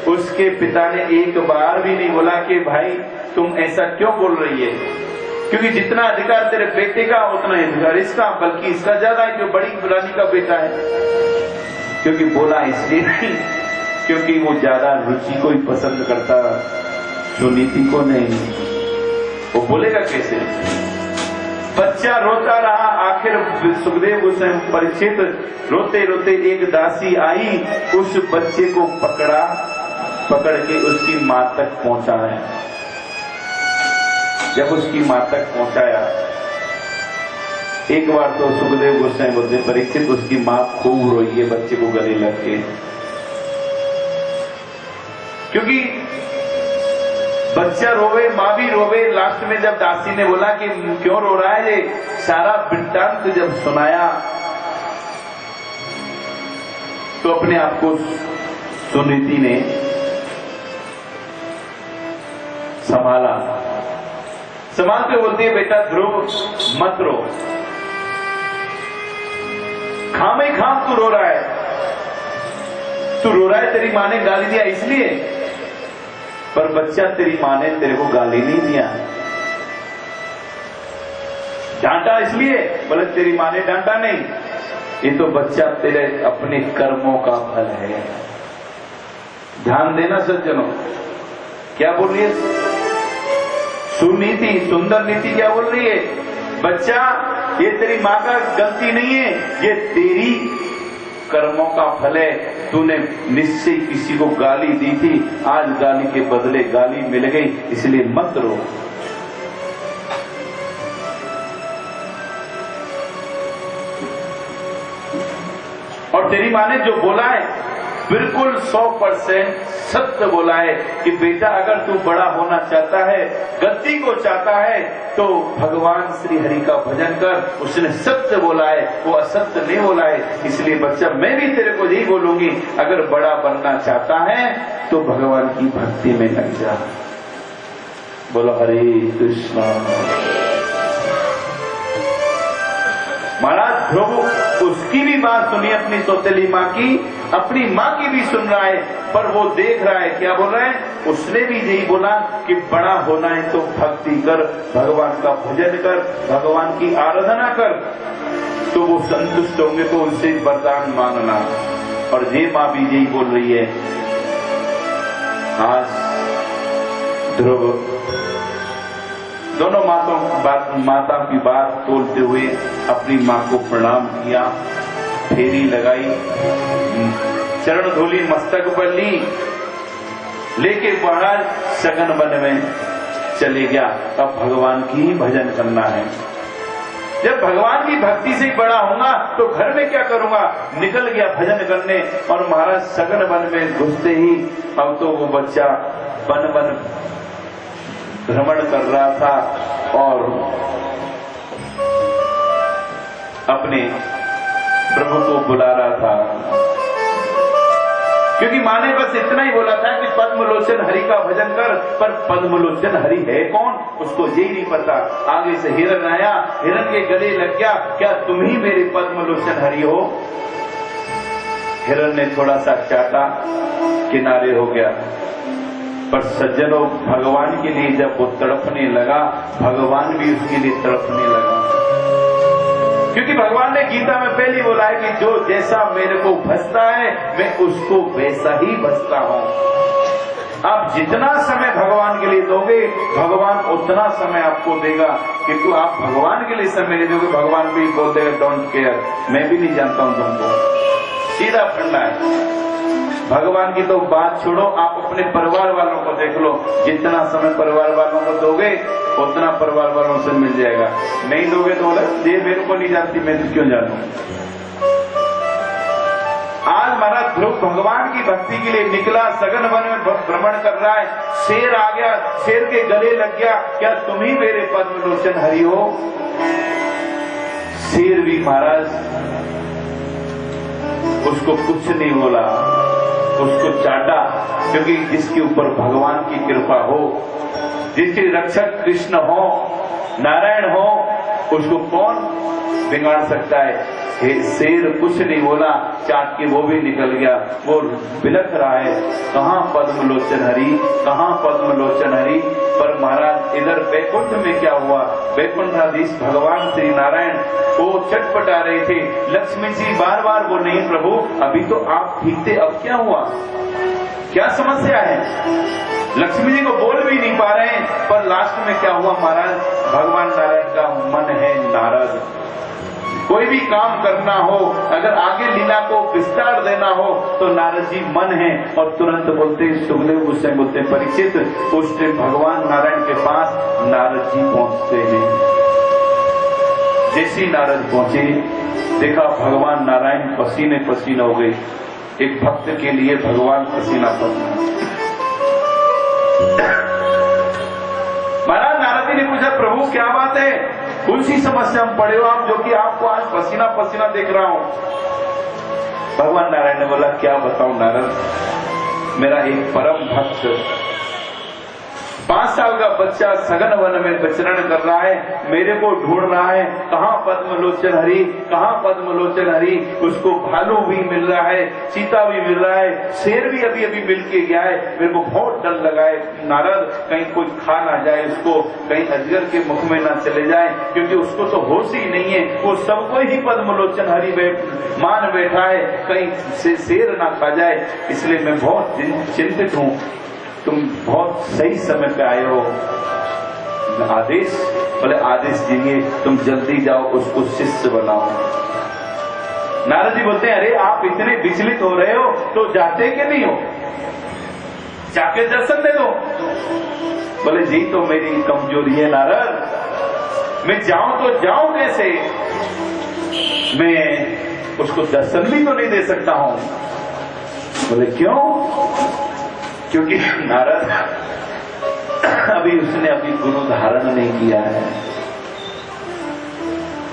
उसके पिता ने एक बार भी नहीं बोला कि भाई तुम ऐसा क्यों बोल रही है, क्योंकि जितना अधिकार तेरे बेटे का उतना ही अधिकार इसका, बल्कि इसका ज्यादा है, जो बड़ी रानी का बेटा है। क्योंकि बोला इसलिए नहीं, क्योंकि वो ज्यादा रुचि को ही पसंद करता, सुनीति को नहीं। वो बोलेगा कैसे? बच्चा रोता रहा, आखिर सुखदेव गोस्वामी परीक्षित रोते रोते एक दासी आई, उस बच्चे को पकड़ के उसकी मां तक पहुंचाया। जब उसकी मां तक पहुंचाया, एक बार तो सुखदेव गोस्वामी बोलते परीक्षित उसकी मां खूब रोई है बच्चे को गले लग के, क्योंकि बच्चा रोवे मां भी रोवे। लास्ट में जब दासी ने बोला कि क्यों रो रहा है, ये सारा वृत्तांत जब सुनाया तो अपने आप को सुनीति ने संभालते बोलती है बेटा ध्रुव मत रो, खामे खाम तू रो रहा है, तू रो रहा है तेरी मां ने गाली दिया इसलिए, पर बच्चा तेरी मां ने तेरे को गाली नहीं दिया, डांटा इसलिए, बोले तेरी मां ने डांटा नहीं, ये तो बच्चा तेरे अपने कर्मों का फल है। ध्यान देना सज्जनों, क्या बोल रही है सुनीति, सुंदर नीति क्या बोल रही है? बच्चा ये तेरी मां का गलती नहीं है, ये तेरी कर्मों का फल है। तूने निश्चय किसी को गाली दी थी, आज गाली के बदले गाली मिल गई, इसलिए मत रो। और तेरी मां ने जो बोला है बिल्कुल 100% सत्य बोला है कि बेटा अगर तू बड़ा होना चाहता है, गद्दी को चाहता है, तो भगवान श्री हरि का भजन कर। उसने सत्य बोला है, वो असत्य नहीं बोला है। इसलिए बच्चा मैं भी तेरे को यही बोलूंगी, अगर बड़ा बनना चाहता है तो भगवान की भक्ति में लग जा। बोलो हरे कृष्णा। महाराज ध्रुव उसकी भी बात सुनी, अपनी सौतेली माँ की, अपनी माँ की भी सुन रहा है, पर वो देख रहा है क्या बोल रहा है। उसने भी यही बोला कि बड़ा होना है तो भक्ति कर, भगवान का भजन कर, भगवान की आराधना कर, तो वो संतुष्ट होंगे तो उनसे वरदान मांगना। और ये माँ भी यही बोल रही है। आज ध्रुव दोनों माता की बात तोलते हुए अपनी मां को प्रणाम किया, फेरी लगाई, चरण धूली मस्तक पर ली, लेके महाराज सघन वन में चले गया। अब भगवान की ही भजन करना है। जब भगवान की भक्ति से बड़ा होगा तो घर में क्या करूंगा, निकल गया भजन करने। और महाराज सघन वन में घुसते ही अब तो वो बच्चा वन वन भ्रमण कर रहा था और अपने प्रभु को बुला रहा था, क्योंकि मां ने बस इतना ही बोला था कि पद्मलोचन हरि का भजन कर। पर पद्मलोचन हरि है कौन, उसको यही नहीं पता। आगे से हिरण आया, हिरण के गले लग गया, क्या तुम ही मेरे पद्मलोचन हरि हो? हिरण ने थोड़ा सा चाटा, किनारे हो गया। पर सज्जनों, भगवान के लिए जब वो तड़पने लगा, भगवान भी उसके लिए तड़पने लगा। क्योंकि भगवान ने गीता में पहले बोला है कि जो जैसा मेरे को भजता है मैं उसको वैसा ही भजता हूं। आप जितना समय भगवान के लिए दोगे, भगवान उतना समय आपको देगा। किंतु आप भगवान के लिए समय नहीं दोगे, भगवान भी बोल देगा डोंट केयर, मैं भी नहीं जानता हूं तुमको। सीधा फंडा है। भगवान की तो बात छोड़ो, आप अपने परिवार वालों को देख लो। जितना समय परिवार वालों को दोगे उतना परिवार वालों से मिल जाएगा। नहीं दोगे तो बोले ये मेरे को नहीं जानती, मैं तो क्यों जानूं। आज हमारा ध्रुव भगवान की भक्ति के लिए निकला, सघन वन में भ्रमण कर रहा है। शेर आ गया, शेर के गले लग गया, क्या तुम ही मेरे पद्म लोचन हरि हो। शेर भी महाराज उसको कुछ नहीं बोला, उसको चाटा। क्योंकि जिसके ऊपर भगवान की कृपा हो, जिसके रक्षक कृष्ण हो, नारायण हो, उसको कौन बिगाड़ सकता है। शेर कुछ नहीं बोला, चाट के वो भी निकल गया। वो बिलख रहा है, कहाँ पद्म लोचन हरि, कहाँ पद्म लोचन हरि। पर महाराज इधर बैकुंठ में क्या हुआ, बैकुंठाधीश भगवान श्री नारायण वो चटपटा रहे थे। लक्ष्मी जी बार बार वो नहीं प्रभु अभी तो आप ठीक थे, अब क्या हुआ, क्या समस्या है। लक्ष्मी जी को बोल भी नहीं पा रहे हैं। पर लास्ट में क्या हुआ महाराज, भगवान नारायण का मन है नारद। कोई भी काम करना हो, अगर आगे लीला को विस्तार देना हो तो नारद जी मन है। और तुरंत बोलते सुखदेव गोस्वामी बोलते परीक्षित, उस टाइम भगवान नारायण के पास नारद जी पहुंचते हैं। जैसे नारद पहुंचे, देखा भगवान नारायण पसीने पसीने हो गए। एक भक्त के लिए भगवान पसीना पसीना। महाराज नारद जी ने पूछा प्रभु क्या बात है, कौन सी समस्या में पड़े हो आप, जो कि आपको आज पसीना पसीना देख रहा हूं। भगवान नारायण ने बोला क्या बताऊं नारद, मेरा एक परम भक्त 5 साल का बच्चा सघन वन में विचरण कर रहा है, मेरे को ढूंढ रहा है, कहाँ पद्मलोचन हरि, कहाँ पद्मलोचन हरि। उसको भालू भी मिल रहा है, चीता भी मिल रहा है, शेर भी अभी अभी मिल के गया है। मेरे को बहुत डर लगा है नारद, कहीं कोई खा ना जाए उसको, कहीं अजगर के मुख में ना चले जाए, क्योंकि उसको तो होश ही नहीं है। वो सबको ही पद्मलोचन हरि मान बैठा है, कहीं से शेर ना खा जाए। इसलिए मैं बहुत चिंतित हूँ। तुम बहुत सही समय पे आए हो। आदेश बोले आदेश देंगे, तुम जल्दी जाओ उसको शिष्य बनाओ। नारद जी बोलते हैं अरे आप इतने विचलित हो रहे हो तो जाते कि नहीं हो, जाके दर्शन दे दो। बोले जी तो मेरी कमजोरी है नारद, मैं जाऊं तो जाऊं कैसे, मैं उसको दर्शन भी तो नहीं दे सकता हूं। बोले क्यों, क्योंकि नारद अभी उसने अभी गुरु धारण नहीं किया है,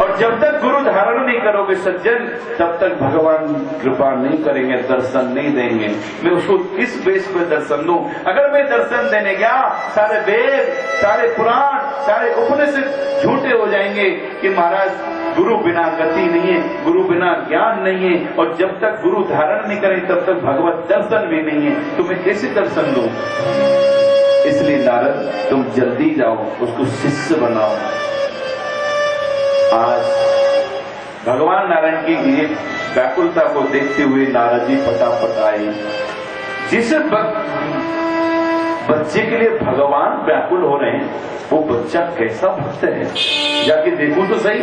और जब तक गुरु धारण नहीं करोगे सज्जन, तब तक भगवान कृपा नहीं करेंगे, दर्शन नहीं देंगे। मैं उसको किस बेस पे दर्शन दूं। अगर मैं दर्शन देने गया, सारे वेद, सारे पुराण, सारे उपनिषद झूठे हो जाएंगे कि महाराज गुरु बिना गति नहीं है, गुरु बिना ज्ञान नहीं है। और जब तक गुरु धारण नहीं करें तब तक भगवत दर्शन भी नहीं है, तो मैं कैसे दर्शन दूं। इसलिए नारद तुम जल्दी जाओ, उसको शिष्य बनाओ। आज भगवान नारायण की ये व्याकुलता को देखते हुए नारद जी फटाफट आए। जिस बच्चे के लिए भगवान व्याकुल हो रहे हैं, वो बच्चा कैसा भक्त है, जाके देखो तो सही,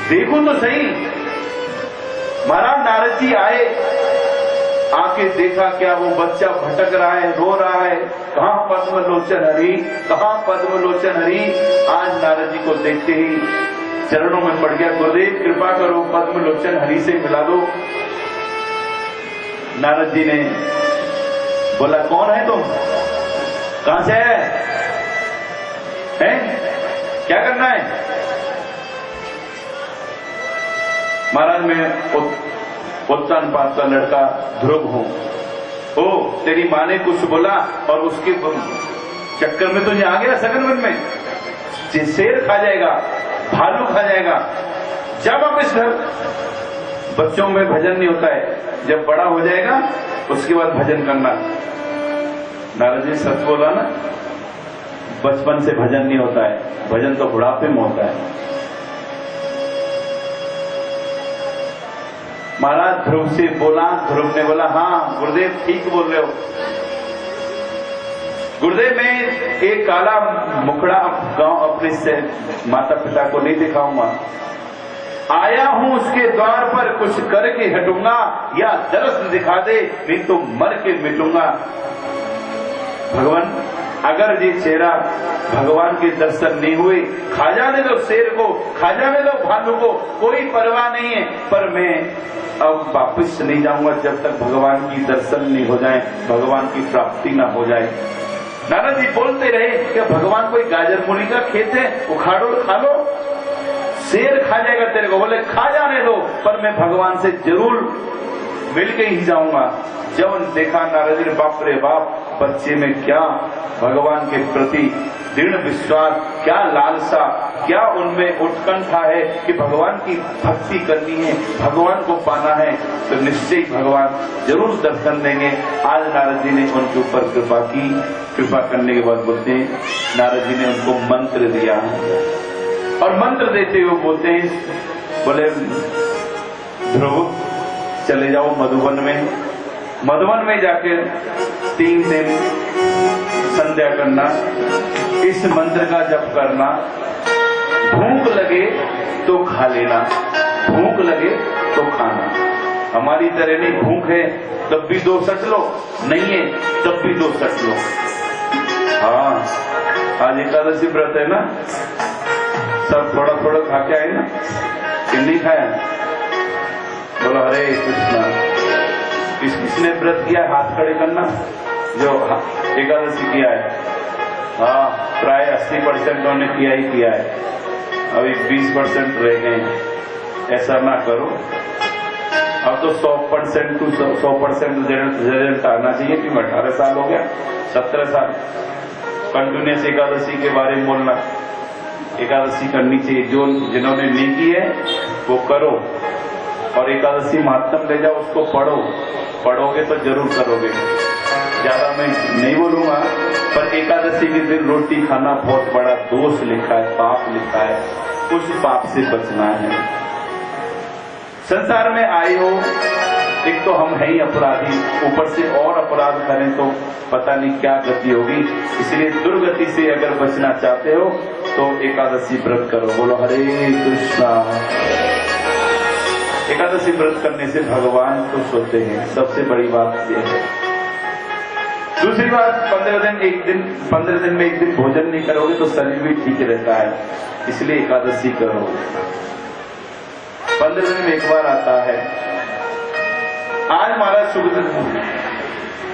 देखो तो सही। महाराज नारद जी आए, आके देखा क्या वो बच्चा भटक रहा है, रो रहा है, कहाँ पद्मलोचन हरि, कहाँ पद्मलोचन हरि। आज नारद जी को देखते ही चरणों में पड़ गया, गुरुदेव कृपा करो पद्मलोचन हरि से मिला दो। नारद जी ने बोला कौन है तुम, कहां से है, क्या करना है। महाराज मैं उत्तान पात का लड़का ध्रुव हूं। ओ तेरी माँ ने कुछ बोला और उसके चक्कर में तुझे आ गया सघन वन में, शेर खा जाएगा, भालू खा जाएगा, जा वापस घर। बच्चों में भजन नहीं होता है, जब बड़ा हो जाएगा उसके बाद भजन करना। नारद जी सच बोला ना, बचपन से भजन नहीं होता है, भजन तो बुढ़ापे में होता है। महाराज ध्रुव से बोला, ध्रुव ने बोला हाँ गुरुदेव ठीक बोल रहे हो। गुरुदेव मैं एक काला मुखड़ा गांव अपने से माता पिता को नहीं दिखाऊंगा, आया हूं उसके द्वार पर कुछ करके हटूंगा, या दरस दिखा दे नहीं तो मर के मिटूंगा। भगवान अगर ये चेहरा भगवान के दर्शन नहीं हुए, खा जाने दो शेर को, खा जाने दो भालू को, कोई परवाह नहीं है, पर मैं अब वापस नहीं जाऊंगा जब तक भगवान की दर्शन नहीं हो जाए, भगवान की प्राप्ति ना हो जाए। नारद जी बोलते रहे कि भगवान कोई गाजर मूली का खेत है, उखाड़ो खा लो, शेर खा जाएगा तेरे को। बोले खा जाने दो, पर मैं भगवान से जरूर मिलके ही जाऊंगा। जब देखा नारद जी ने, बाप रे बाप, बच्चे में क्या भगवान के प्रति दृढ़ विश्वास, क्या लालसा, क्या उनमें उत्कंठा है कि भगवान की भक्ति करनी है, भगवान को पाना है, तो निश्चय भगवान जरूर दर्शन देंगे। आज नारद जी ने उनके ऊपर कृपा की। कृपा करने के बाद बोलते हैं, नारद जी ने उनको मंत्र दिया, और मंत्र देते हुए बोलते हैं, बोले ध्रुव चले जाओ मधुवन में, मधुवन में जाकर 3 दिन संध्या करना, इस मंत्र का जप करना, भूख लगे तो खा लेना, भूख लगे तो खाना। हमारी तरह नहीं, भूख है तब भी 2 सट लो, नहीं है तब भी 2 सट लो। हाँ आज एकादशी व्रत है ना, सब थोड़ा थोड़ा खा के आए ना, कि नहीं खाया? बोलो हरे कृष्णा। किसने व्रत किया है? हाथ खड़े करना जो एकादशी किया है। हाँ प्राय 80% ने किया ही किया है, अभी 20% रह गए हैं। ऐसा ना करो, अब तो 100% टू 100% रिजल्ट आना चाहिए। कि 18 साल हो गया, 17 साल कंटिन्यूस एकादशी के बारे में बोलना। एकादशी करनी चाहिए, जो जिन्होंने नहीं की है वो करो, और एकादशी महात्म ले जाओ, उसको पढ़ो, पढ़ोगे तो जरूर करोगे। ज्यादा मैं नहीं बोलूंगा, पर एकादशी के दिन रोटी खाना बहुत बड़ा दोष लिखा है, पाप लिखा है, उस पाप से बचना है। संसार में आए हो, एक तो हम है ही अपराधी, ऊपर से और अपराध करें तो पता नहीं क्या गति होगी। इसलिए दुर्गति से अगर बचना चाहते हो तो एकादशी व्रत करो। बोलो हरे कृष्णा। एकादशी व्रत करने से भगवान खुश होते हैं, सबसे बड़ी बात यह है। दूसरी बात, 15 दिन में एक दिन भोजन नहीं करोगे तो शरीर भी ठीक रहता है, इसलिए एकादशी करो। 15 दिन में एक बार आता है। आज महाराज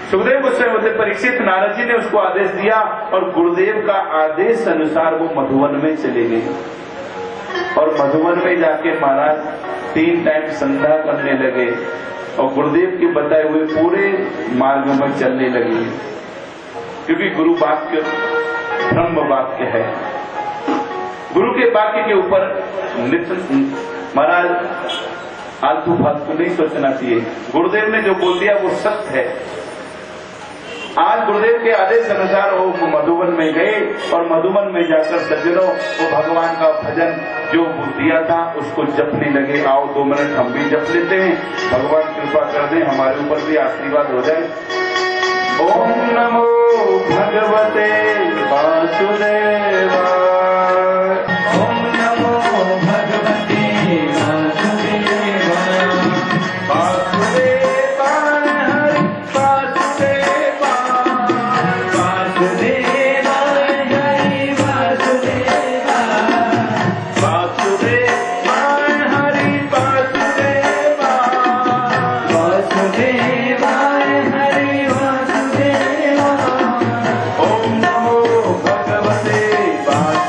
सुखदेव गोस्वामी बोलते, परीक्षित नारद जी ने उसको आदेश दिया, और गुरुदेव का आदेश अनुसार वो मधुवन में चले गए, और मधुवन में जाके महाराज 3 टाइम संध्या करने लगे, और गुरुदेव के बताए हुए पूरे मार्ग में चलने लगे, क्योंकि गुरु वाक्य ब्रह्म वाक्य है। गुरु के वाक्य के ऊपर महाराज आलतू फालतू नहीं सोचना चाहिए। गुरुदेव ने जो बोल दिया वो सत्य है। आज गुरुदेव के आदेश अनुसार वो मधुवन में गए, और मधुवन में जाकर सज्जनों वो भगवान का भजन जो दिया था उसको जपने लगे। आओ 2 मिनट हम भी जप लेते हैं, भगवान कृपा कर दें, हमारे ऊपर भी आशीर्वाद हो जाए। ओम नमो भगवते वासुदेवाय, ओम नमो भगवते वासुदेवाय, वासुदेवाय हरि वासुदेवाय, वासुदेवाय हरि वासुदेवाय, वासुदेवाय हरि वासुदेवाय, वासुदेवाय हरि वासुदेवाय। ओम नमो भगवते वासुदेवाय।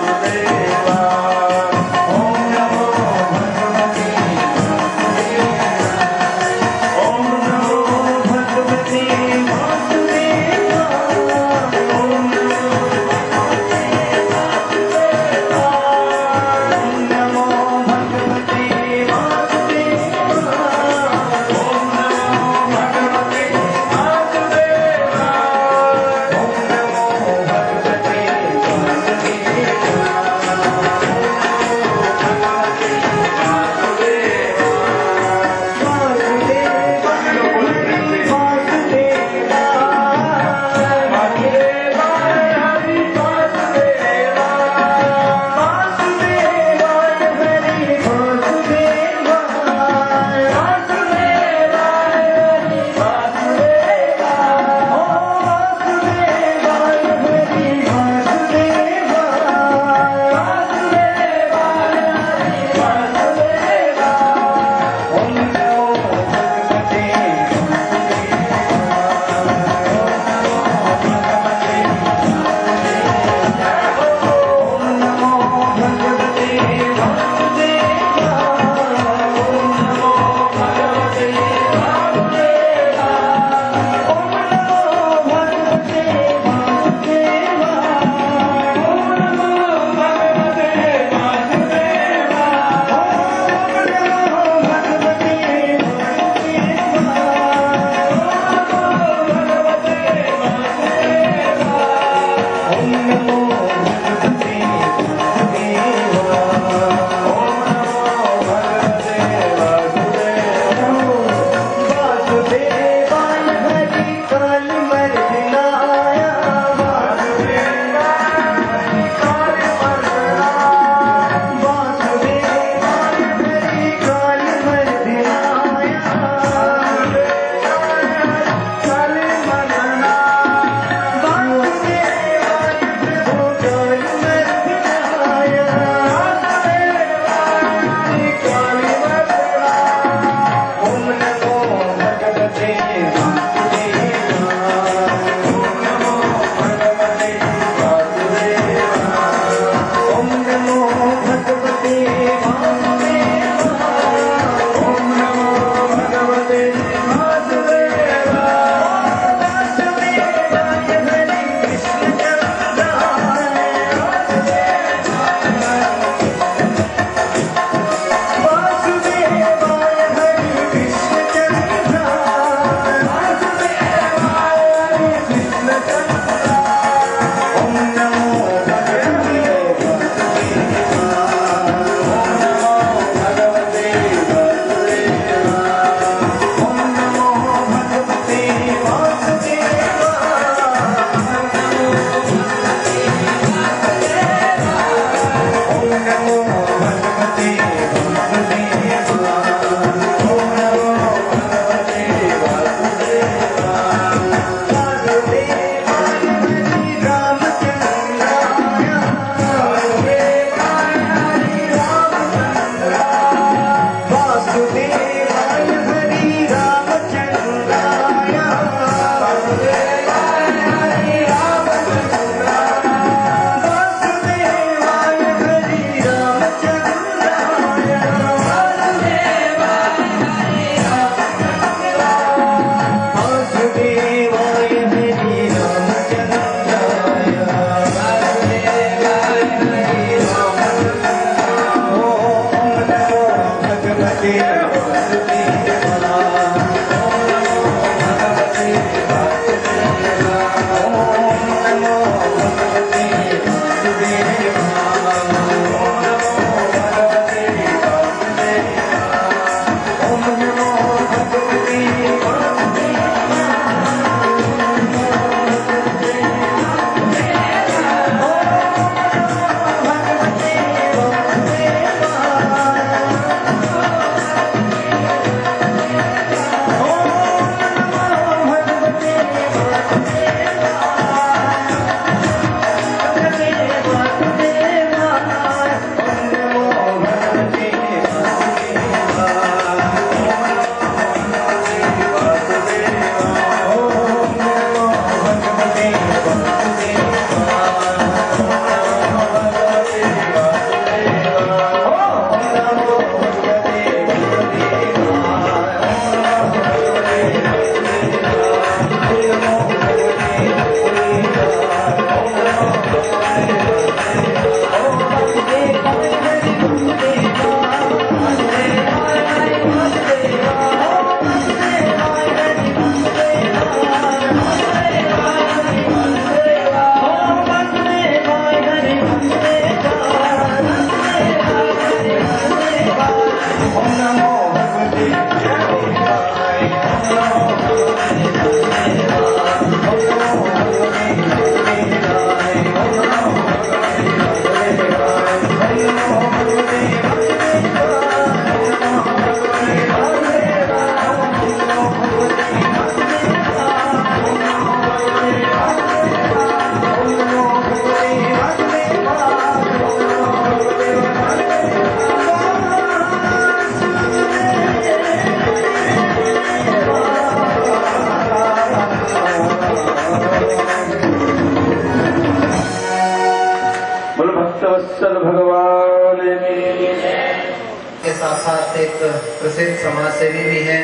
प्रसिद्ध समाजसेवी भी हैं,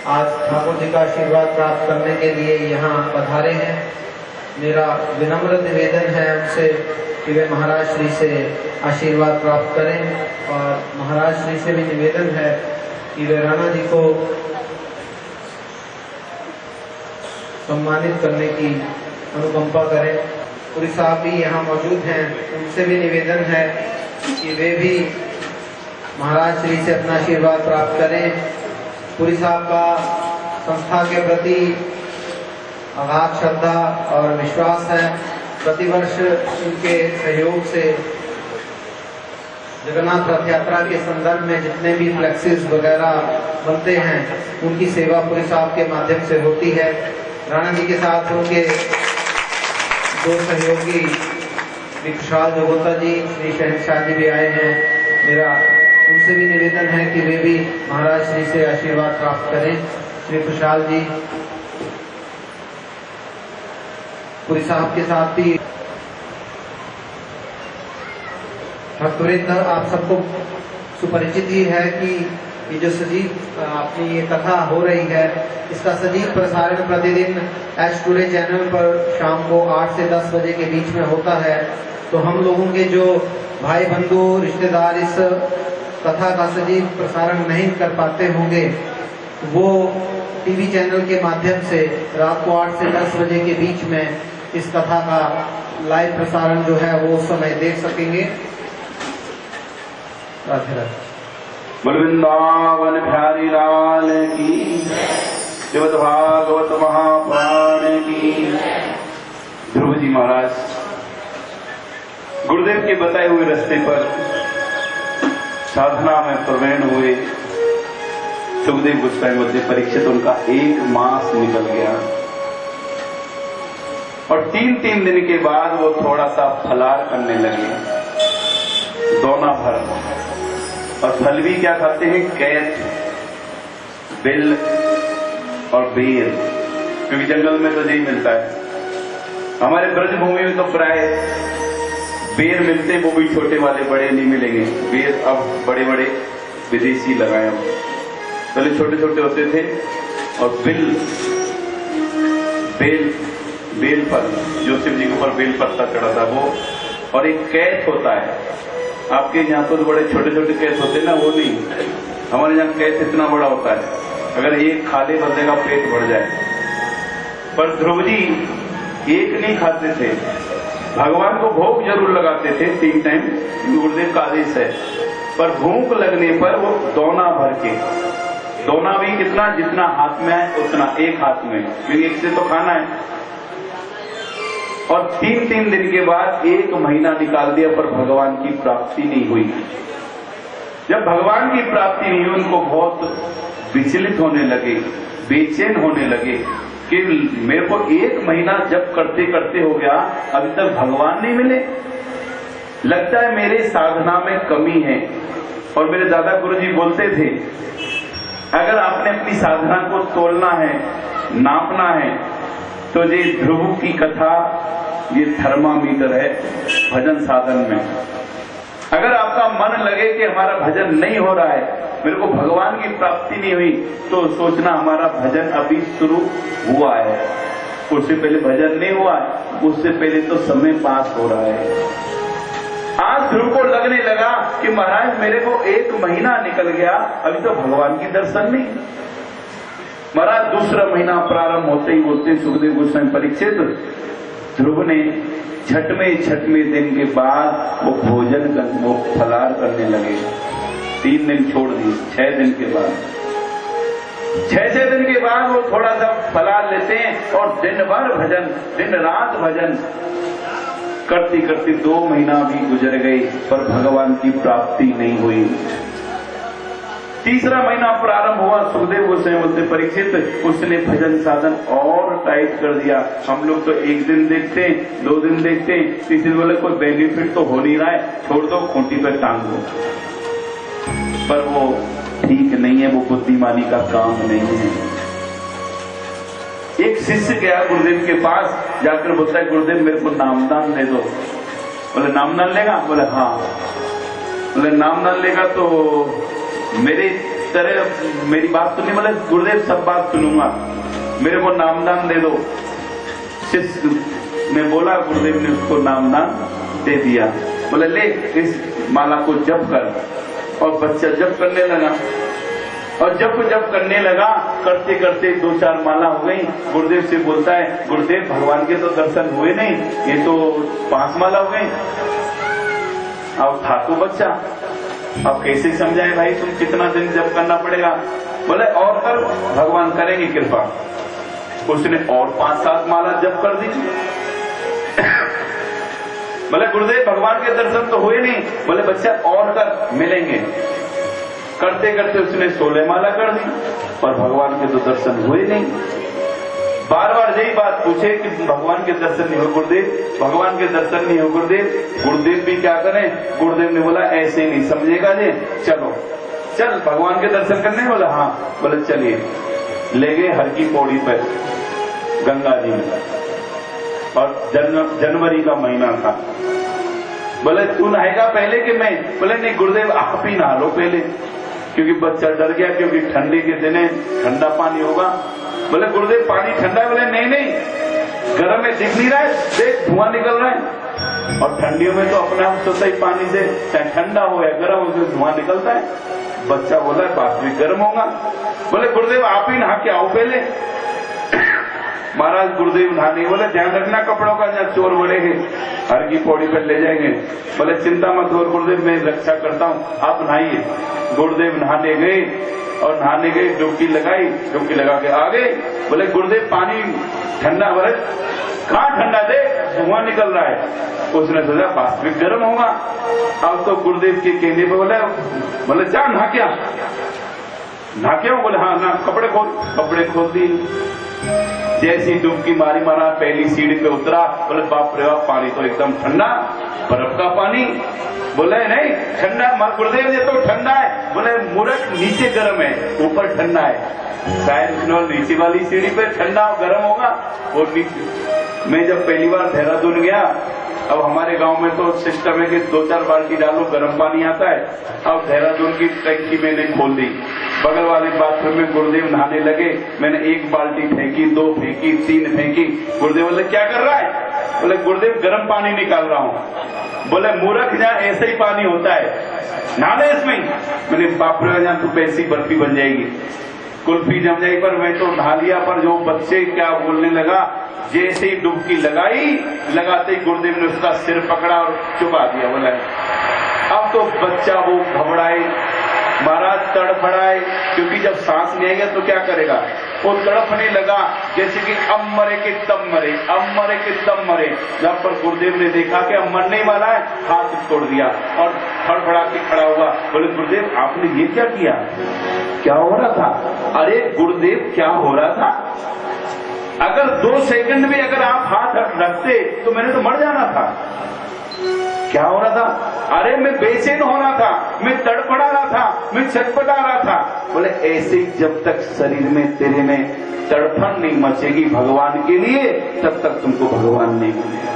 आज ठाकुर जी का आशीर्वाद प्राप्त करने के लिए यहाँ पधारे हैं। मेरा विनम्र निवेदन है उनसे कि वे महाराज श्री से आशीर्वाद प्राप्त करें और महाराज श्री से भी निवेदन है कि वे राणा जी को सम्मानित करने की अनुकंपा करें। पुरी साहब भी यहाँ मौजूद हैं, उनसे भी निवेदन है कि वे भी महाराज श्री से अपना आशीर्वाद प्राप्त करें। पुरी साहब का संस्था के प्रति अगाध श्रद्धा और विश्वास है। प्रतिवर्ष उनके सहयोग से जगन्नाथ रथ यात्रा के संदर्भ में जितने भी फ्लेक्सेस वगैरह बनते हैं उनकी सेवा पुरी साहब के माध्यम से होती है। राणा जी के साथ उनके दो सहयोगी विशाल जोगोता जी, श्री शहनशाह जी भी आए हैं। मेरा उनसे भी निवेदन है कि वे भी महाराज श्री से आशीर्वाद प्राप्त करें। श्री खुशहाल जी पुरी साहब के साथ भी भक्तवृंद, आप सबको सुपरिचित ही है कि ये जो सजीव अपनी ये कथा हो रही है, इसका सजीव प्रसारण प्रतिदिन एच टुडे चैनल पर शाम को 8 से 10 बजे के बीच में होता है। तो हम लोगों के जो भाई बंधु रिश्तेदार इस कथा का सजीव प्रसारण नहीं कर पाते होंगे, वो टीवी चैनल के माध्यम से रात को 8 से 10 बजे के बीच में इस कथा का लाइव प्रसारण जो है वो उस समय देख सकेंगे। राधे राधे। वृंदावन बिहारी लाल की, श्रीमद् भागवत महापुराण की। ध्रुव जी महाराज गुरुदेव के बताए हुए रास्ते पर साधना में प्रवीण हुए। सुखदेव गोस्वामी बोलते परीक्षित उनका 1 मास निकल गया और 3 दिन के बाद वो थोड़ा सा फलार करने लगे, दोना भर। और फल भी क्या खाते हैं? कैथ, बिल और बेर, क्योंकि जंगल में तो यही मिलता है। हमारे ब्रजभूमि में तो प्राय बेर मिलते, वो भी छोटे वाले, बड़े नहीं मिलेंगे। बेर अब बड़े बड़े विदेशी लगाए, हम पहले छोटे छोटे होते थे। और बेल फल जो शिव जी के ऊपर बेल पत्ता चढ़ा था वो, और एक कैथ होता है। आपके यहाँ तो बड़े छोटे छोटे कैथ होते हैं ना, वो नहीं, हमारे यहाँ कैथ इतना बड़ा होता है, अगर एक खा ले बंदे का पेट भर जाए। पर ध्रुव जी एक नहीं खाते थे, भगवान को भोग जरूर लगाते थे 3 टाइम, गुरुदेव का आदेश है। पर भूख लगने पर वो दोना भर के, दोना भी कितना, जितना हाथ में आए उतना, एक हाथ में, क्योंकि एक से तो खाना है। और 3 दिन के बाद 1 महीना निकाल दिया, पर भगवान की प्राप्ति नहीं हुई। जब भगवान की प्राप्ति नहीं हुई, उनको बहुत विचलित होने लगे, बेचैन होने लगे कि मेरे को 1 महीना जब करते करते हो गया, अभी तक भगवान नहीं मिले। लगता है मेरे साधना में कमी है। और मेरे दादा गुरुजी बोलते थे, अगर आपने अपनी साधना को तोलना है, नापना है, तो ये ध्रुव की कथा ये थर्मामीटर है भजन साधन में। अगर आपका मन लगे कि हमारा भजन नहीं हो रहा है, मेरे को भगवान की प्राप्ति नहीं हुई, तो सोचना हमारा भजन अभी शुरू हुआ है, उससे पहले भजन नहीं हुआ, उससे पहले तो समय पास हो रहा है। आज ध्रुव को लगने लगा कि महाराज मेरे को 1 महीना निकल गया, अभी तो भगवान की दर्शन नहीं। महाराज दूसरा महीना प्रारंभ होते ही बोलते सुखदेव गोस्वामी परीक्षित, ध्रुव ने छठवें दिन के बाद वो भोजन वो फलार करने लगे। 3 दिन छोड़ दिए, 6 दिन के बाद, 6 दिन के बाद वो थोड़ा सा फलार लेते हैं और दिन भर भजन, दिन रात भजन करती करती 2 महीना भी गुजर गए, पर भगवान की प्राप्ति नहीं हुई। तीसरा महीना प्रारंभ हुआ, सुखदेव गोस्वामी बोलते परीक्षित, उसने भजन साधन और टाइट कर दिया। हम लोग तो 1 दिन देखते हैं, 2 दिन देखते हैं, तीसरे बोले कोई बेनिफिट तो हो नहीं रहा है, छोड़ दो, खूंटी पे टांग दो। पर वो ठीक नहीं है, वो बुद्धिमानी का काम नहीं है। एक शिष्य गया गुरुदेव के पास, जाकर बोलता है गुरुदेव मेरे को नामदान दे दो। बोले नामदान लेगा? बोले हाँ। बोले नामदान लेगा तो मेरे इस तरह मेरी बात सुननी, बोले गुरुदेव सब बात सुनूंगा, मेरे को नामदान दे दो। शिष्य ने बोला, गुरुदेव ने उसको नामदान दे दिया। बोले ले इस माला को जप कर। और बच्चा जप करने लगा, और जप करने लगा, करते करते 2-4 माला हो गई। गुरुदेव से बोलता है, गुरुदेव भगवान के तो दर्शन हुए नहीं, ये तो 5 माला हो गई। अब था तो बच्चा, अब कैसे समझाए भाई, तुम कितना दिन जप करना पड़ेगा। बोले और कर, भगवान करेंगे कृपा। उसने और 5-7 माला जप कर दी। बोले गुरुदेव भगवान के दर्शन तो हुए नहीं। बोले बच्चा और कर, मिलेंगे। करते करते उसने 16 माला कर दी, और भगवान के तो दर्शन हुए नहीं। बार बार यही बात पूछे कि भगवान के दर्शन नहीं हो गुरुदेव, भगवान के दर्शन नहीं हो गुरुदेव। गुरुदेव भी क्या करें, गुरुदेव ने बोला ऐसे नहीं समझेगा जी, चलो चल भगवान के दर्शन करने। बोला हाँ। बोले चलिए। ले गए हर की पौड़ी पर गंगा जी में, और जनवरी का महीना था। बोले तू नहाएगा पहले कि मैं? बोले नहीं गुरुदेव आप ही नहा लो पहले, क्योंकि बच्चा डर गया, क्योंकि ठंडी के दिन है, ठंडा पानी होगा। बोले गुरुदेव पानी ठंडा है? बोले नहीं गर्म है, दिख नहीं रहा है, देख धुआं निकल रहा है। और ठंडियों में तो अपने आप सोता ही पानी से, चाहे ठंडा हो या गर्म, उसमें धुआं निकलता है। बच्चा बोला वास्तविक गर्म होगा। बोले गुरुदेव आप ही नहा के आओ पहले। महाराज गुरुदेव नहाने, बोले ध्यान रखना कपड़ों का, जहाँ चोर बड़े हैं हर की पौड़ी पर ले जाएंगे। बोले चिंता मत हो गुरुदेव, मैं रक्षा करता हूँ, आप नहाइए। गुरुदेव नहाने गए, और नहाने गए, डुबकी लगाई, डुबकी लगा के आ गए। बोले गुरुदेव पानी ठंडा? बोले कहाँ ठंडा, दे धुआं निकल रहा है। उसने सोचा वास्तविक गर्म होगा। अब तो गुरुदेव के कहने पे बोले जा नहा क्या, नहा क्या? बोले हाँ ना, कपड़े खोल। कपड़े खोल दिए। जैसी डुबकी मारी, मारा पहली सीढ़ी पे उतरा। बोले बाप रे बाप, पानी तो एकदम ठंडा, बर्फ का पानी। बोले नहीं ठंडा, मार गुरुदेव ये तो ठंडा है। बोले मूर्ख, नीचे गर्म है, ऊपर ठंडा है। शायद नीचे वाली सीढ़ी पे ठंडा गर्म होगा, वो नीचे। मैं जब पहली बार देहरादून गया, अब हमारे गांव में तो सिस्टम है कि 2-4 बाल्टी डालो, गर्म पानी आता है। अब देहरादून की टंकी मैंने खोल दी, बगल वाले बाथरूम में गुरुदेव नहाने लगे। मैंने 1 बाल्टी फेंकी, 2 फेंकी, 3 फेंकी। गुरुदेव बोले क्या कर रहा है? बोले गुरुदेव गर्म पानी निकाल रहा हूँ। बोले मूर्ख, जहाँ ऐसे ही पानी होता है, नहाने इसमें। मैंने बाप रे, जहाँ तू पैसी बर्फी बन जाएगी, कुल्फी जम जाएगी। पर मैं तो नहा लिया। पर जो बच्चे क्या बोलने लगा, जैसे ही डुबकी लगाई, लगाते ही गुरुदेव ने उसका सिर पकड़ा और चुपा दिया। बोला अब तो बच्चा वो घबराए, महाराज तड़फड़ाए, क्योंकि जब सांस नहीं आएगा तो क्या करेगा, वो तड़पने लगा जैसे कि अब मरे कि तब मरे, अब मरे कि तब मरे। जब पर गुरुदेव ने देखा कि अब मरने वाला है, हाथ छोड़ दिया और फड़फड़ा के खड़ा हुआ। बोले गुरुदेव आपने ये क्या किया, क्या हो रहा था? अरे गुरुदेव क्या हो रहा था, अगर 2 सेकंड भी अगर आप हाथ रखते तो मैंने तो मर जाना था। क्या हो रहा था? अरे मैं बेचैन हो रहा था, मैं तड़पड़ा रहा था, मैं छटपटा रहा था। बोले ऐसे ही जब तक शरीर में तेरे में तड़पन नहीं मचेगी भगवान के लिए, तब तक तुमको भगवान नहीं मिलेगा।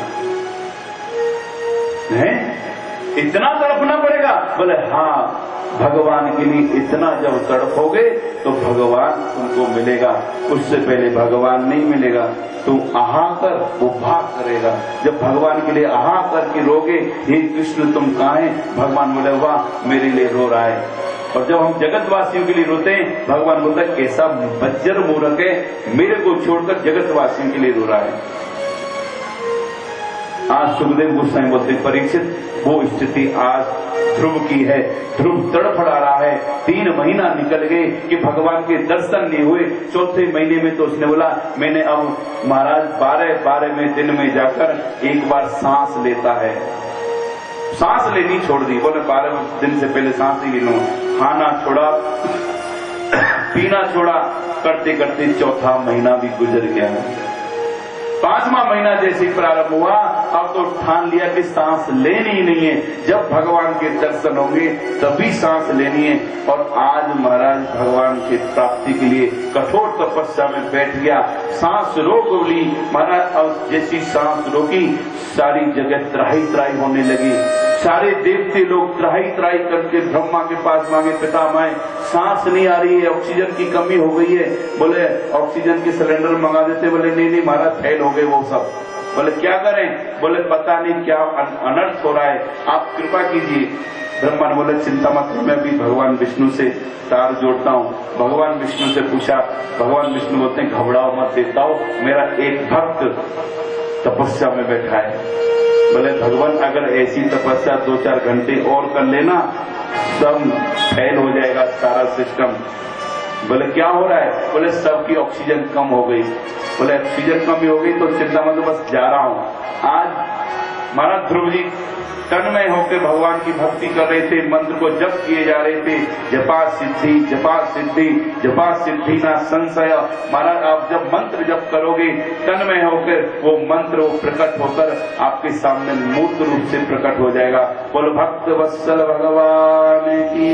इतना तड़पना पड़ेगा? बोले हाँ, भगवान के लिए इतना जब तड़पोगे तो भगवान तुमको मिलेगा, उससे पहले भगवान नहीं मिलेगा। तुम आहा कर, वो भाग करेगा। जब भगवान के लिए आहा करके रोगे, हे कृष्ण तुम कहाँ हैं, भगवान बोले वाह मेरे लिए रो रहा है। और जब हम जगतवासियों के लिए रोते हैं, भगवान बोलता है कैसा बज्जर मूर्ख है, मेरे को छोड़कर जगतवासियों के लिए रो रहा है। आज सुखदेव गोस्वामी बोलते परीक्षित, वो स्थिति आज ध्रुव की है। ध्रुव तड़फड़ा रहा है, 3 महीना निकल गए कि भगवान के दर्शन नहीं हुए। 4थे महीने में तो उसने बोला मैंने अब महाराज 12वें दिन में जाकर एक बार सांस लेता है, सांस लेनी छोड़ दी। बोले 12 दिन से पहले सांस ही नहीं लूं, खाना छोड़ा, पीना छोड़ा, करते करते 4था महीना भी गुजर गया। 5वां महीना जैसे प्रारंभ हुआ, अब तो ठान लिया कि सांस लेनी ही नहीं है, जब भगवान के दर्शन होंगे तभी सांस लेनी है। और आज महाराज भगवान की प्राप्ति के लिए कठोर तपस्या में बैठ गया, सांस रोक ली महाराज। और जैसी सांस रोकी सारी जगह त्राही त्राही होने लगी। सारे देवते लोग त्राही त्राही करके ब्रह्मा के पास मांगे, पितामह सांस नहीं आ रही है, ऑक्सीजन की कमी हो गई है। बोले ऑक्सीजन के सिलेंडर मंगा देते। बोले नहीं महाराज फेल हो गए वो सब। बोले क्या करें? बोले पता नहीं क्या अनर्थ हो रहा है, आप कृपा कीजिए। ब्रह्मा ने बोले चिंता मत करो, मैं भी भगवान विष्णु से तार जोड़ता हूँ। भगवान विष्णु से पूछा, भगवान विष्णु बोलते हैं घबराओ मत, देता हूँ। मेरा एक भक्त तपस्या में बैठा है। बोले भगवान अगर ऐसी तपस्या 2-4 घंटे और कर लेना सब फेल हो जाएगा सारा सिस्टम। बोले क्या हो रहा है? बोले सबकी ऑक्सीजन कम हो गई। बोले ऑक्सीजन कम हो गई तो चिंता मत, बस जा रहा हूँ। आज महाराज ध्रुव जी तन्मय होकर भगवान की भक्ति कर रहे थे, मंत्र को जप किए जा रहे थे। जपा सिद्धि जपा सिद्धि जपा सिद्धि ना संशय। महाराज आप जब मंत्र जप करोगे तन्मय होकर वो मंत्र वो प्रकट होकर आपके सामने मूर्त रूप से प्रकट हो जाएगा। बोलो भक्त वत्सल भगवान की।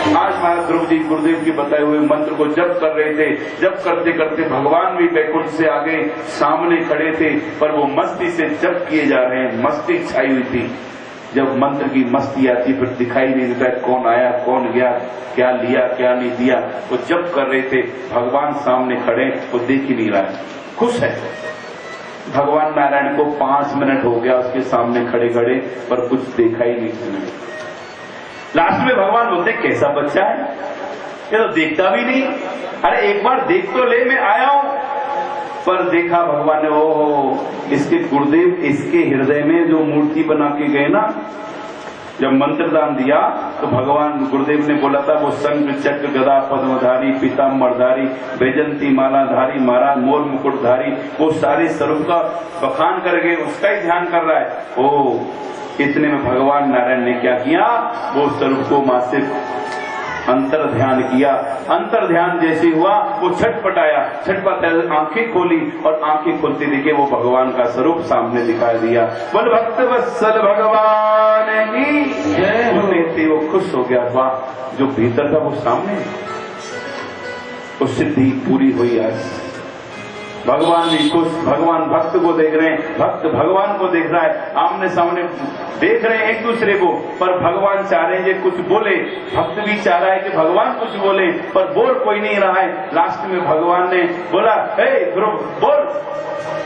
आज महाराज ध्रुव जी गुरुदेव की बताए हुए मंत्र को जप कर रहे थे। जप करते करते भगवान भी बैकुंठ से आगे सामने खड़े थे, पर वो मस्ती से जप किए जा रहे हैं, मस्ती छाई हुई थी। जब मंत्र की मस्ती आती फिर दिखाई नहीं देता कौन आया कौन गया, क्या लिया क्या नहीं दिया। वो जप कर रहे थे, भगवान सामने खड़े, वो देख ही नहीं रहा है, खुश है। भगवान नारायण को 5 मिनट हो गया उसके सामने खड़े खड़े, पर कुछ देखा ही नहीं सुना। लास्ट में भगवान बोलते कैसा बच्चा है, ये तो देखता भी नहीं। अरे एक बार देख तो ले, मैं आया हूं। पर देखा भगवान ने, ओहो इसके गुरुदेव इसके हृदय में जो मूर्ति बना के गए ना, जब मंत्रदान दिया तो भगवान गुरुदेव ने बोला था वो शंख चक्र गदा पद्मधारी पीताम्बरधारी वैजंती मालाधारी महाराज मोर मुकुटधारी, वो सारे स्वरूप का बखान करके उसका ही ध्यान कर रहा है। ओ इतने में भगवान नारायण ने क्या किया, वो स्वरूप को मां से अंतर ध्यान किया। अंतर ध्यान जैसे हुआ वो छटपटाया, छटपटाया आंखें खोली और आंखें खोलते देखे वो भगवान का स्वरूप सामने दिखाई दिया। बोल भक्त वत्सल भगवान की जय। वो खुश हो गया, वाह जो भीतर था वो सामने, वो सिद्धि पूरी हुई। आज भगवान भी खुश, भगवान भक्त को देख रहे हैं, भक्त भगवान को देख रहा है, आमने सामने देख रहे हैं एक दूसरे को। पर भगवान चाह रहे हैं कुछ बोले, भक्त भी चाह रहा है कि भगवान कुछ बोले, पर बोल कोई नहीं रहा है। लास्ट में भगवान ने बोला हे ध्रुव बोल,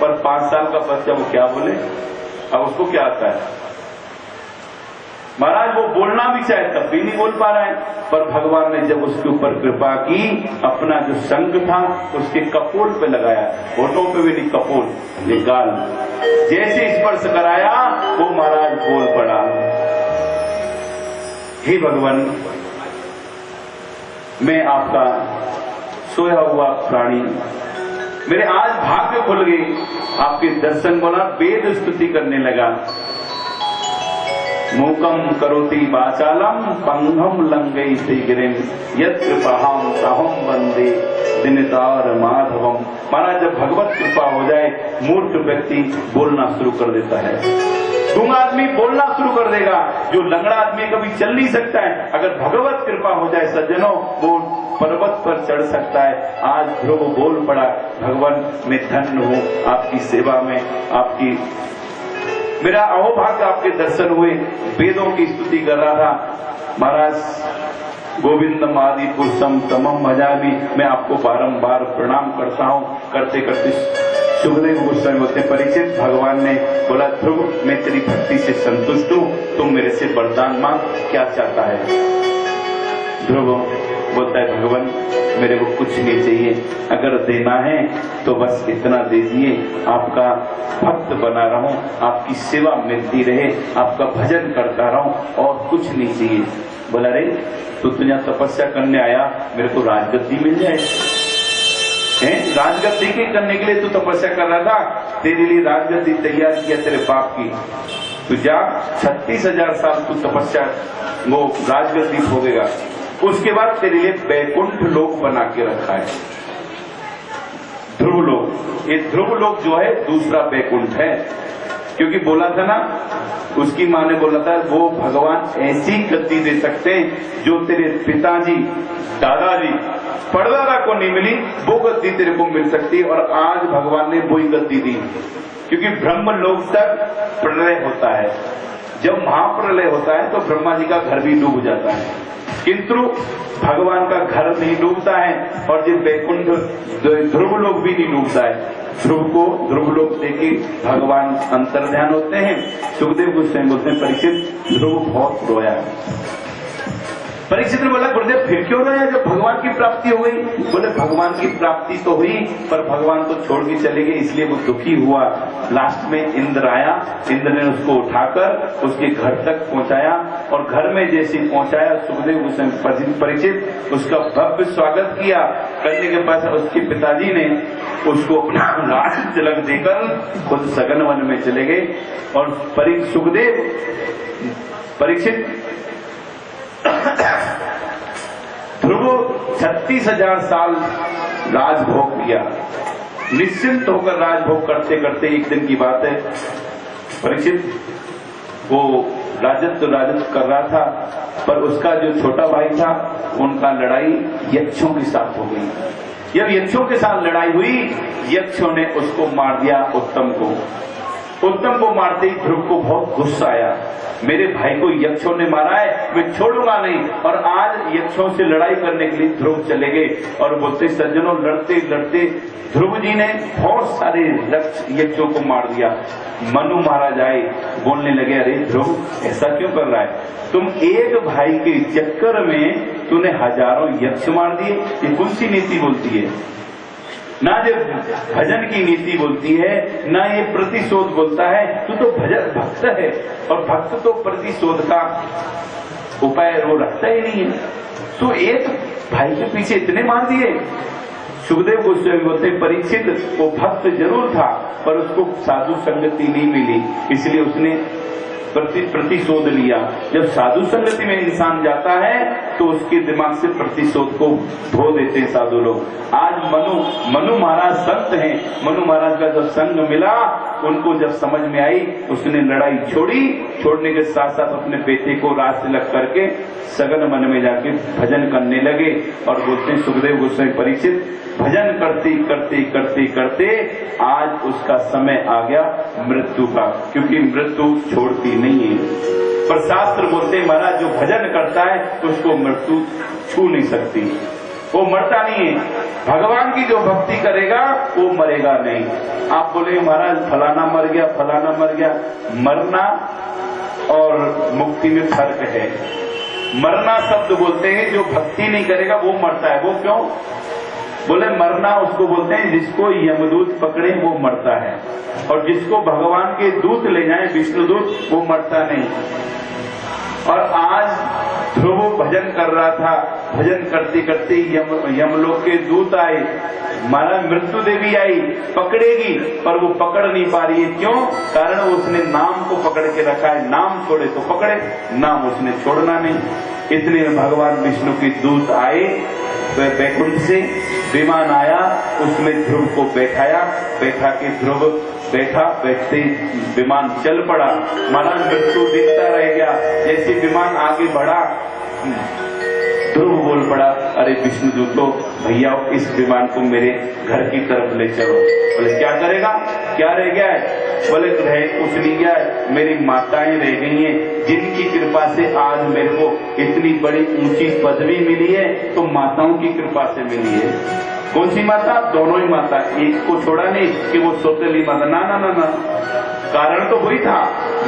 पर 5 साल का बच्चा वो क्या बोले, अब उसको क्या आता है। महाराज वो बोलना भी चाहे तब भी नहीं बोल पा रहा है। पर भगवान ने जब उसके ऊपर कृपा की, अपना जो शंख था उसके कपोल पे लगाया, होठों पे भी नहीं कपोल, ये गाल, जैसे स्पर्श कराया वो महाराज बोल पड़ा, हे भगवान मैं आपका सोया हुआ प्राणी, मेरे आज भाग्य खुल गए, आपके दर्शन बोला, वेद स्तुति करने लगा। मूकम करोति वाचालम पंगम लंघयति गिरिम यत् कृपाहं तहं वंदे दिनदार माधवम। महाराज जब भगवत कृपा हो जाए मूर्ख व्यक्ति बोलना शुरू कर देता है, गूंगा आदमी बोलना शुरू कर देगा, जो लंगड़ा आदमी कभी चल नहीं सकता है, अगर भगवत कृपा हो जाए सज्जनों वो पर्वत पर चढ़ सकता है। आज ध्रुव बोल पड़ा, भगवान मैं धन्य हूँ आपकी सेवा में, आपकी मेरा अहोभाग्य आपके दर्शन हुए। वेदों की स्तुति कर रहा था महाराज, गोविंदम आदि पुरुषम तमम भजामि, मैं आपको बारंबार प्रणाम करता हूँ। करते करते सुखदेव गोस्वामी बोलते परीक्षित, भगवान ने बोला ध्रुव मैं तेरी भक्ति से संतुष्ट हूँ, तुम मेरे से वरदान मांग, क्या चाहता है। ध्रुव बोलता है भगवान मेरे को कुछ नहीं चाहिए, अगर देना है तो बस इतना दीजिए, आपका भक्त बना रहूं, आपकी सेवा मिलती रहे, आपका भजन करता रहूं और कुछ नहीं चाहिए। बोला रे तो तू यहाँ तपस्या करने आया, मेरे को राजगद्दी मिल जाए, राजगद्दी के करने के लिए तू तपस्या कर रहा था, तेरे लिए राजगद्दी तैयार किया तेरे बाप की, तू जा 36,000 साल तू तपस्या वो राजगद्दी भोगेगा, उसके बाद तेरे लिए बैकुंठ लोक बना के रखा है, ध्रुव लोक। ये ध्रुव लोक जो है दूसरा बैकुंठ है, क्योंकि बोला था ना, उसकी माँ ने बोला था वो भगवान ऐसी गद्दी दे सकते हैं जो तेरे पिताजी दादाजी पड़दादा को नहीं मिली, वो गद्दी तेरे को मिल सकती है। और आज भगवान ने वही गद्दी दी, क्योंकि ब्रह्म लोक तक प्रलय होता है। जब महाप्रलय होता है तो ब्रह्मा जी का घर भी डूब जाता है, किंतु भगवान का घर नहीं डूबता है, और जो वैकुंठ ध्रुव लोक भी नहीं डूबता है। ध्रुव को ध्रुव लोक देके भगवान अंतर्ध्यान होते हैं। सुखदेव गोस्वामी बोलते हैं, परीक्षित ध्रुव बहुत रोया। परीक्षित ने बोला, गुरुदेव फिर क्यों रोया जब भगवान की प्राप्ति हो गई? बोले, भगवान की प्राप्ति तो हुई, पर भगवान तो छोड़ के चले गए, इसलिए वो दुखी हुआ। लास्ट में इंद्र आया, इंद्र ने उसको उठाकर उसके घर तक पहुंचाया, और घर में जैसे पहुंचाया सुखदेव गोस्वामी परीक्षित उसका भव्य स्वागत किया। करने के बाद उसके पिताजी ने उसको अपना राज तिलक देकर खुद सघन वन में चले गए। और सुखदेव परीक्षित ध्रुव 36,000 साल राजभोग किया, निश्चिंत होकर राजभोग करते करते एक दिन की बात है, परीक्षित वो राजत्व कर रहा था, पर उसका जो छोटा भाई था उनका लड़ाई यक्षों के साथ हो गई। जब यक्षों के साथ लड़ाई हुई, यक्षों ने उसको मार दिया, उत्तम को मारते ही ध्रुव को बहुत गुस्सा आया, मेरे भाई को यक्षों ने मारा है, मैं छोड़ूंगा नहीं। और आज यक्षों से लड़ाई करने के लिए ध्रुव चले गए, और बोलते सज्जनों, लड़ते लड़ते ध्रुव जी ने बहुत सारे यक्षों को मार दिया। मनु महाराज आए, बोलने लगे, अरे ध्रुव ऐसा क्यों कर रहा है? तुम एक भाई के चक्कर में तूने हजारों यक्ष मार दिए, ये कौन सी नीति बोलती है? ना जो भजन की नीति बोलती है, ना ये प्रतिशोध बोलता है। तू तो भजन भक्त है, और भक्त तो प्रतिशोध का उपाय वो रखता ही नहीं है। तो एक भाई के पीछे इतने मार दिए। सुखदेव गोस्वामी बोलते, परीक्षित वो भक्त जरूर था, पर उसको साधु संगति नहीं मिली, इसलिए उसने प्रतिशोध लिया। जब साधु संगति में इंसान जाता है तो उसके दिमाग से प्रतिशोध को धो देते हैं साधु लोग। आज मनु महाराज संत हैं, मनु महाराज का जब संग मिला, उनको जब समझ में आई, उसने लड़ाई छोड़ने के साथ साथ अपने बेटे को राज तिलक करके सघन वन में जाके भजन करने लगे। और बोलते हैं सुखदेव गोस्वामी, परीक्षित भजन करते करते करते करते आज उसका समय आ गया मृत्यु का, क्योंकि मृत्यु छोड़ती नहीं है। पर शास्त्र बोलते हैं, महाराज जो भजन करता है उसको मृत्यु छू नहीं सकती, वो मरता नहीं है। भगवान की जो भक्ति करेगा वो मरेगा नहीं। आप बोले महाराज फलाना मर गया, फलाना मर गया। मरना और मुक्ति में फर्क है। मरना शब्द बोलते हैं, जो भक्ति नहीं करेगा वो मरता है। वो क्यों? बोले मरना उसको बोलते हैं जिसको यमदूत पकड़े वो मरता है, और जिसको भगवान के दूत ले जाए, विष्णु दूत, वो मरता नहीं। और आज ध्रुव भजन कर रहा था, भजन करते करते यमलोक के दूत आए, मारा मृत्यु देवी आई, पकड़ेगी, पर वो पकड़ नहीं पा रही है। क्यों? कारण उसने नाम को पकड़ के रखा है, नाम छोड़े तो पकड़े, नाम उसने छोड़ना नहीं। इतने में भगवान विष्णु के दूत आए, वैकुंठ से विमान आया, उसमें ध्रुव को बैठा के ध्रुव बैठते विमान चल पड़ा। माना मृत्यु दिखता रह गया। जैसे विमान आगे बढ़ा, ध्रुव बोल पड़ा, अरे विष्णुदूतो भैया इस विमान को मेरे घर की तरफ ले चलो। बोले क्या करेगा? क्या रह गया है? बोले कुछ नहीं गया है, मेरी माताएं रह गई हैं, जिनकी कृपा से आज मेरे को इतनी बड़ी ऊंची पदवी मिली है, तो माताओं की कृपा से मिली है। कौन सी माता? दोनों ही माता, एक को छोड़ा नहीं कि वो सौतेली माता, ना ना ना ना। कारण तो वही था,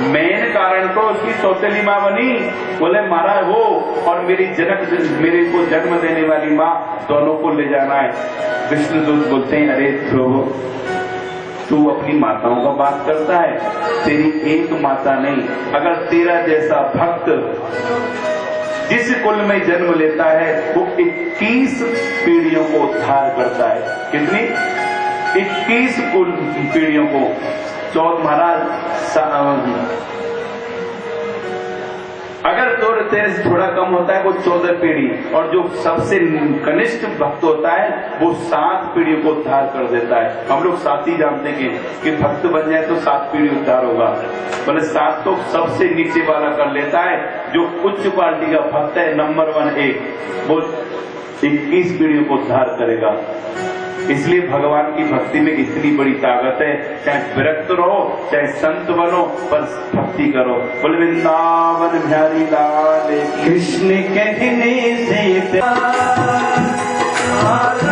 मेन कारण तो उसकी सौतेली माँ बनी। बोले मारा वो और मेरे को जन्म देने वाली माँ, दोनों को ले जाना है। विष्णुदूत बोलते हैं, अरे ध्रुव तू अपनी माताओं का बात करता है, तेरी एक माता नहीं, अगर तेरा जैसा भक्त जिस कुल में जन्म लेता है वो 21 पीढ़ियों को उद्धार करता है। कितनी? 21 कुल पीढ़ियों को। महाराज अगर तेरे से थोड़ा कम होता है वो 14 पीढ़ी, और जो सबसे कनिष्ठ भक्त होता है वो 7 पीढ़ियों को उद्धार कर देता है। हम लोग 7 ही जानते हैं कि भक्त बन जाए तो 7 पीढ़ी उद्धार होगा। बोले 7 तो सबसे नीचे वाला कर लेता है। जो उच्च क्वालिटी का भक्त है, नंबर 1 एक, वो 21 पीढ़ियों को उद्धार करेगा। इसलिए भगवान की भक्ति में इतनी बड़ी ताकत है। चाहे विरक्त रहो, चाहे संत बनो, पर भक्ति करो। बोल वृंदावन बिहारी लाल की। कृष्ण कहने से प्यार